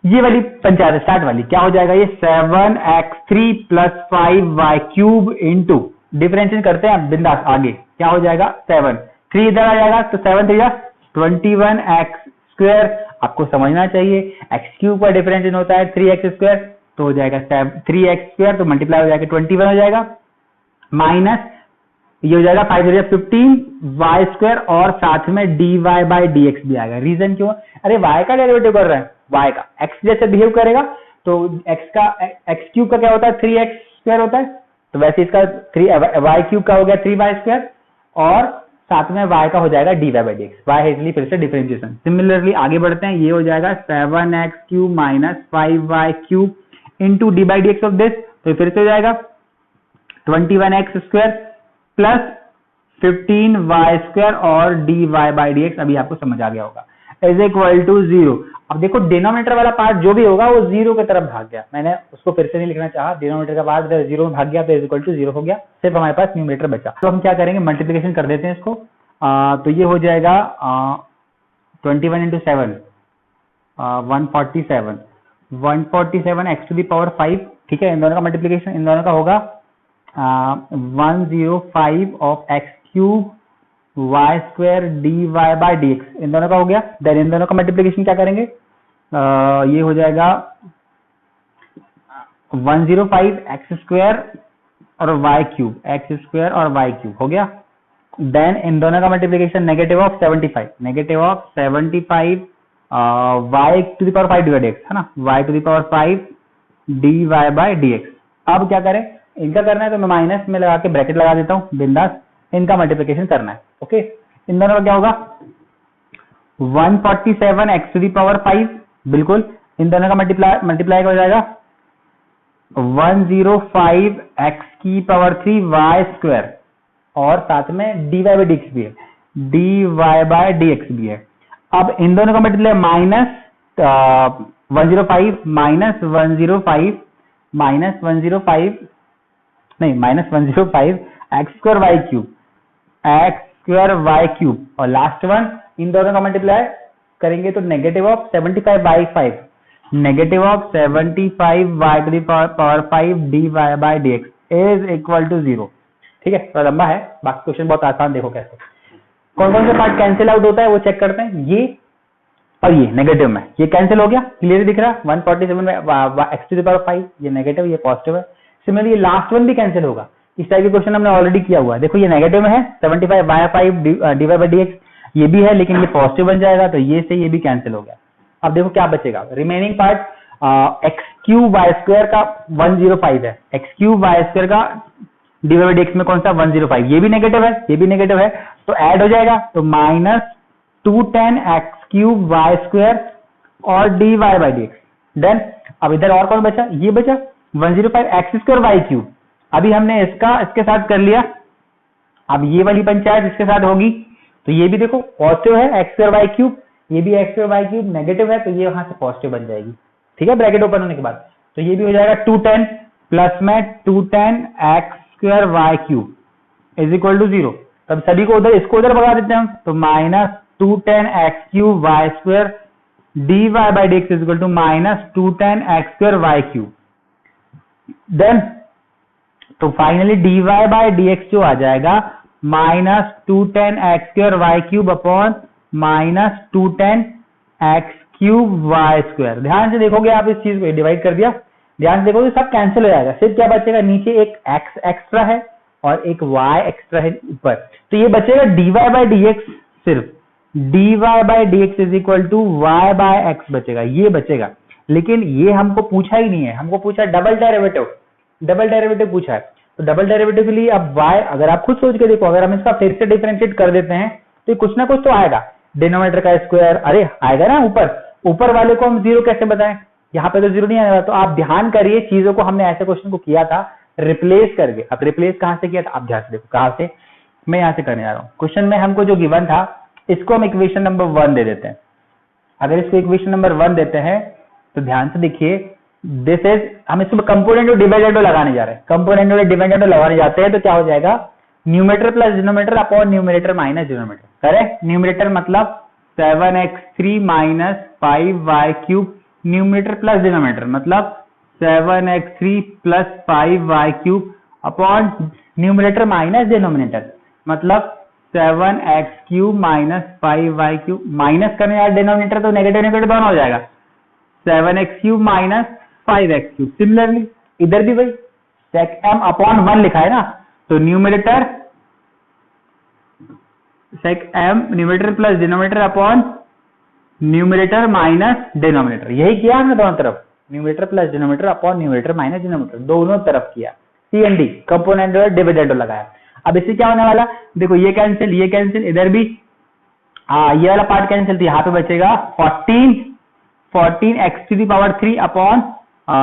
ये वाली पंचायत स्टार्ट वाली क्या हो जाएगा, ये 7x3 plus 5y cube into differentiation करते हैं बिंदास, आगे क्या हो जाएगा 7, 3 इधर आ जाएगा, तो 7 3 21x स्क्वायर, आपको समझना चाहिए x क्यूब का डिफरेंशिएशन होता है 3x स्क्वायर, तो हो जाएगा 3x स्क्वायर, तो मल्टीप्लाई हो जाएगा 21 हो जाएगा, माइनस ये हो जाएगा 5 15y स्क्वायर, और साथ में dy बाई dx भी आएगा। रीजन क्यों, अरे y का डेरिवेटिव कर रहे हैं, y का x जैसे बिहेव करेगा, तो x क्यूब का क्या होता है 3x स्क्वायर होता है, तो वैसे इसका y क्यूब का हो गया 3y स्क्वायर, और साथ में y का हो जाएगा dy बाई dx, y है इसलिए फिर से डिफरेंशिएशन। सिमिलरली आगे बढ़ते हैं, ये हो जाएगा 7x cube minus 5y cube into d by dx of this, तो फिर से हो जाएगा 21x square plus 15y square और dy बाई dx, अभी आपको समझ आ गया होगा, इज इक्वल टू 0। अब देखो डिनोमिनेटर वाला पार्ट जो भी होगा वो 0 की तरफ भाग गया, मैंने उसको फिर से नहीं लिखना चाहा, डिनोमिनेटर का पार्ट 0 में भाग गया, तो इज इक्वल टू 0 हो गया, सिर्फ हमारे पास न्यूमरेटर बचा। तो हम क्या करेंगे, मल्टीप्लिकेशन कर देते हैं इसको, तो ये हो जाएगा 21 into 7 147 x to the power 5, ठीक है, इन दोनों का मल्टीप्लिकेशन, इन दोनों का होगा 105 of x cube y square dy by dx, इन दोनों का हो गया। देन इन दोनों का मल्टीप्लिकेशन क्या करेंगे, ये हो जाएगा 105 x स्क्वायर और y क्यूब, x स्क्वायर और y क्यूब हो गया। देन इन दोनों का multiplication negative of 75 y to the power 5 divide x, है ना, y to the power 5 dy by dx। अब क्या करें, इनका करना है तो मैं माइनस में लगा के ब्रैकेट लगा देता हूं बिंदास, इनका मल्टीप्लिकेशन करना है। ओके, इन दोनों का क्या होगा 147 x टू दी पावर 5, बिल्कुल, इन दोनों का मल्टीप्लाई हो जाएगा 105 x की पावर 3 y स्क्वायर और साथ में dy बाई डी एक्स भी है, dy बाई डी एक्स भी है। अब इन दोनों का मल्टीप्लाई माइनस 105 माइनस 105 माइनस 105 नहीं minus 105 X square Y cube और लास्ट वन इन दोनों का मल्टीप्लाई करेंगे तो negative of 75 by 5 negative of 75 Y to the power 5 D Y by D x is equal to 0। ठीक है, थोड़ा लंबा है, बाकी क्वेश्चन बहुत आसान, देखो कैसे कौन कौन से पार्ट कैंसिल आउट होता है वो चेक करते हैं। ये और ये नेगेटिव में ये कैंसिल हो गया, क्लियर दिख रहा है 147 में एक्स टू द पावर 5 ये नेगेटिव ये पॉजिटिव है। सिमिलरली ये लास्ट वन भी कैंसिल होगा, इस टाइप के क्वेश्चन हमने ऑलरेडी किया हुआ है। देखो ये नेगेटिव में है 75 by 5 D Y by D x, ये भी है लेकिन ये पॉजिटिव बन जाएगा तो ये से ये भी कैंसिल हो गया। अब देखो क्या बचेगा, remaining part X cube Y square का 105 है, एक्स क्यूब वाई स्क्वायर का D Y by D X में कौन सा 105, ये भी नेगेटिव है ये भी नेगेटिव है तो ऐड हो जाएगा तो minus 210 X cube Y square और D Y by D X. Then अब इधर और कौन बचा, ये बचा 105 एक्स स्क्वायर वाई क्यूब। अभी हमने इसके साथ कर लिया, अब ये वाली पंचायत इसके साथ होगी तो ये भी देखो पॉजिटिव है एक्स स्क्वायर वाई क्यूब, ये भी X square Y cube negative है तो ये वहां से पॉजिटिव बन जाएगी। ठीक है, ब्रैकेट ओपन होने के बाद तो ये भी हो जाएगा 210 प्लस में 210 X square Y cube is equal to 0। तब सभी को उधर इसको उधर भगा देते हैं हम तो minus 210 X cube Y square D Y by D x is equal to minus 210 X square Y cube. Then तो finally D Y by D X जो आ जाएगा minus 210 X square Y cube upon minus 210 X cube Y square. ध्यान से देखोगे आप इस चीज को डिवाइड कर दिया, ध्यान से देखोगे सब कैंसिल हो जाएगा, सिर्फ क्या बचेगा नीचे एक एक्स एक्स्ट्रा है और एक y एक्स्ट्रा है ऊपर, तो ये बचेगा dy बाई डी एक्स, सिर्फ dy by D x is equal to y by X बचेगा, ये बचेगा। लेकिन ये हमको पूछा ही नहीं है, हमको पूछा डबल डेरिवेटिव पूछा है। तो डबल डेरिवेटिव के लिए अब y अगर आप खुद सोच के देखो, अगर हम इसका फिर से डिफरेंशिएट कर देते हैं तो कुछ ना कुछ तो आएगा, डिनोमिनेटर का स्क्वायर अरे आएगा ना, ऊपर वाले को हम 0 कैसे बताएं, यहाँ पे तो 0 नहीं आएगा। तो आप ध्यान करिए चीजों को, हमने ऐसे क्वेश्चन को किया था रिप्लेस करके। अब रिप्लेस कहां से किया था आप ध्यान से देखो, कहां से, मैं यहां से करने जा रहा हूं। क्वेश्चन में हमको जो गिवन था इसको हम इक्वेशन नंबर 1 दे देते हैं। अगर इसको इक्वेशन नंबर 1 देते हैं तो ध्यान से देखिए, दिस इज, हम इसको कंपोनेंट और डिवाइडेड लगाने जा रहे हैं, कंपोनेंट और डिवाइडेड लगाने जाते हैं तो क्या हो जाएगा, numerator plus denominator upon numerator minus denominator. Correct, numerator मतलब 7x3 minus 5y cube, numerator plus denominator मतलब 7x3 plus 5y cube upon numerator minus denominator मतलब 7x cube minus 5y cube. Minus करने यार डिनोमिनेटर तो negative negative दोनों हो जाएगा, 7x cube minus 5x cube. Similarly इधर भी भाई sec m अपॉन 1 लिखा है ना, तो numerator sec m numerator plus denominator upon numerator minus denominator, यही किया हमने दोनों तरफ, numerator plus denominator upon numerator minus denominator, दोनों तरफ किया, सी एंड डी कंपोनेंट और डिविडेंड लगाया। अब इससे क्या होने वाला, देखो ये कैंसिल इधर भी, ये वाला पार्ट कैंसिल, तो यहाँ पे बचेगा 14 X to the power 3 upon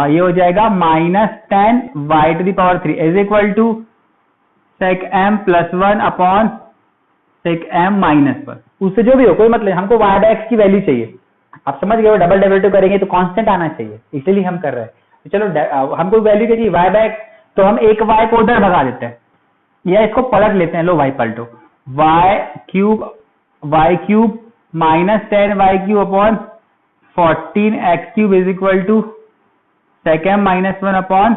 ये हो जाएगा minus 10 Y to the power 3 is equal to sec M plus 1 upon sec M minus 1। उससे जो भी हो कोई मतलब, हमको वाई बाय एक्स की वैल्यू चाहिए। आप समझ गए, डबल डेरिवेटिव करेंगे तो कांस्टेंट आना चाहिए, इसलिए हम कर रहे हैं। तो चलो हमको वैल्यू क्या चाहिए, वाई बाय एक्स, तो हम एक वाई को उधर भगा देते हैं या इसको पलट लेते हैं, लो वाई पलटो, Y cube minus 10 Y cube upon 14 X cube is equal to sec M minus 1 upon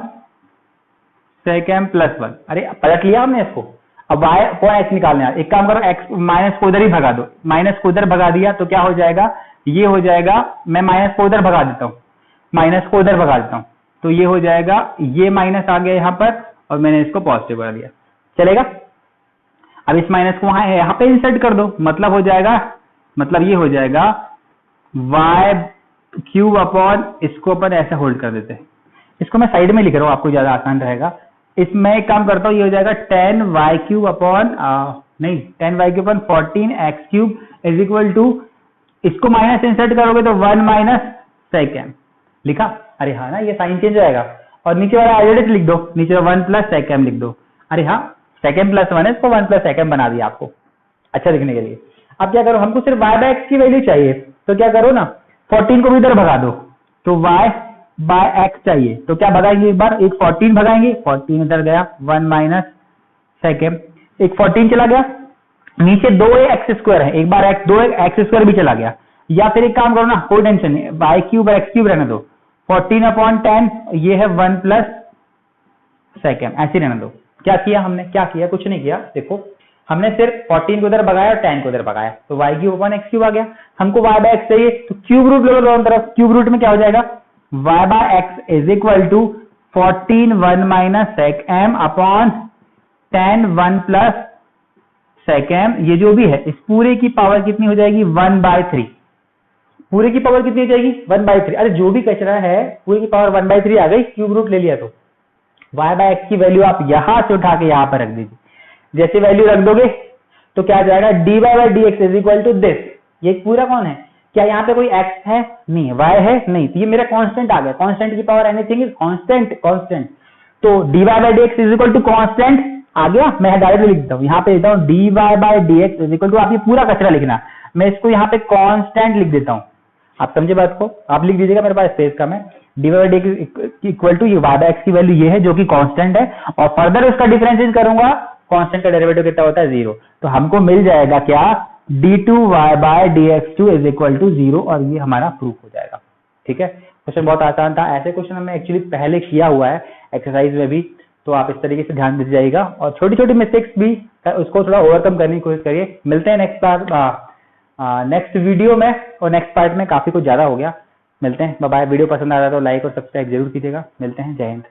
sec M plus 1। अरे पलट लिया हमने इसको, अब y अपॉन x निकालना है। एक काम करो, x माइनस को उधर ही भगा दो, माइनस को उधर भगा दिया तो क्या हो जाएगा, ये हो जाएगा, मैं माइनस को उधर भगा देता हूं, माइनस को उधर भगा देता हूं तो ये हो जाएगा, ये माइनस आ गया यहां पर और मैंने इसको पॉजिटिव कर दिया, चलेगा। अब इस माइनस को वहां यहां पे इंसर्ट कर दो, मतलब हो जाएगा, मतलब ये हो जाएगा y क्यूब अपॉन, इसको अपन ऐसे होल्ड कर देते हैं, इसको मैं साइड में लिख रहा हूं आपको ज्यादा आसान रहेगा। इसमें एक काम करता हूं, ये हो जाएगा 10 Y cube upon 10 Y cube upon 14 X cube is equal to, इसको माइनस इंसर्ट करोगे तो 1 माइनस सेक एम लिखा। अरे हाँ ना, ये साइन चेंज हो जाएगा और नीचे वाला एज लिख दो, नीचे 1 प्लस सेक एम लिख दो। अरे हाँ, सेकंड प्लस 1 है, इसको 1 प्लस सेकंड बना दिया आपको अच्छा दिखने के लिए। अब क्या करो, हमको सिर्फ y बाय एक्स की वैल्यू चाहिए, तो क्या करो ना 14 को भी इधर भगा दो, तो y बाय एक्स चाहिए, तो क्या भगाएंगे एक बार, एक 14 भगाएंगे, 14 इधर गया 1 माइनस सेकेंड, एक 14 चला गया, नीचे 2x² है, एक बार x 2x² भी चला गया, या फिर एक काम करो ना, कोई टेंशन नहीं, y³ x³ रहने दो, 14/10 ये है 1 प्लस सेकेंड, ऐसे रहने दो। क्या किया हमने, क्या किया, कुछ नहीं किया, देखो हमने सिर्फ 14 को इधर भगाया और 10 को इधर भगाया, तो y³ आ गया। हमको y बाय एक्स चाहिए, तो क्यूब रूट ले लो दोनों तरफ, क्यूब रूट में क्या हो जाएगा, y by X is equal to 14 1 minus sec m upon 10 1 plus second, ये जो भी है इस पूरे की पावर कितनी हो जाएगी 1/3, पूरे की पावर कितनी हो जाएगी 1/3। अरे जो भी कचरा है पूरे की पावर 1/3 आ गई, क्यूब रूट ले लिया, तो y बाय एक्स की वैल्यू आप यहां से उठा के यहां पर रख दीजिए, जैसे वैल्यू रख दोगे तो क्या आ जाएगा dy by dx is equal to this. ये पूरा कौन है, क्या यहाँ पे कोई x है, नहीं, y है, नहीं, तो ये मेरा कांस्टेंट आ गया, कांस्टेंट की power anything is constant, constant, तो dy by dx is equal to constant आ गया। मैं डायरेक्टली लिखता हूँ, यहाँ पे लिखता हूँ dy by dx is equal to, आप ये पूरा कचरा लिखना, मैं इसको यहाँ पे कांस्टेंट लिख देता हूँ, आप समझे बात को, आप लिख दीजिएगा, मेरे पास स्पेस कम है, dy by dx equal to ये y बाय x की वैल्यू ये है जो कि कांस्टेंट है, और फर्दर उसका डिफरेंशिएट करूंगा, कांस्टेंट का डेरिवेटिव कितना होता है 0, तो हमको मिल जाएगा क्या d2y by dx2 is equal to 0, और ये हमारा प्रूफ हो जाएगा। ठीक है, क्वेश्चन बहुत आसान था, ऐसे क्वेश्चन हमने एक्चुअली पहले किया हुआ है एक्सरसाइज में भी, तो आप इस तरीके से ध्यान दे जाइएगा, और छोटी छोटी मिस्टेक्स भी उसको थोड़ा ओवरकम करने की कोशिश करिए। मिलते हैं नेक्स्ट वीडियो में, और नेक्स्ट पार्ट में काफी कुछ ज्यादा हो गया, मिलते हैं, बाय बाय। वीडियो पसंद आ रहा है तो लाइक और सब्सक्राइब जरूर कीजिएगा, मिलते हैं, जय हिंद।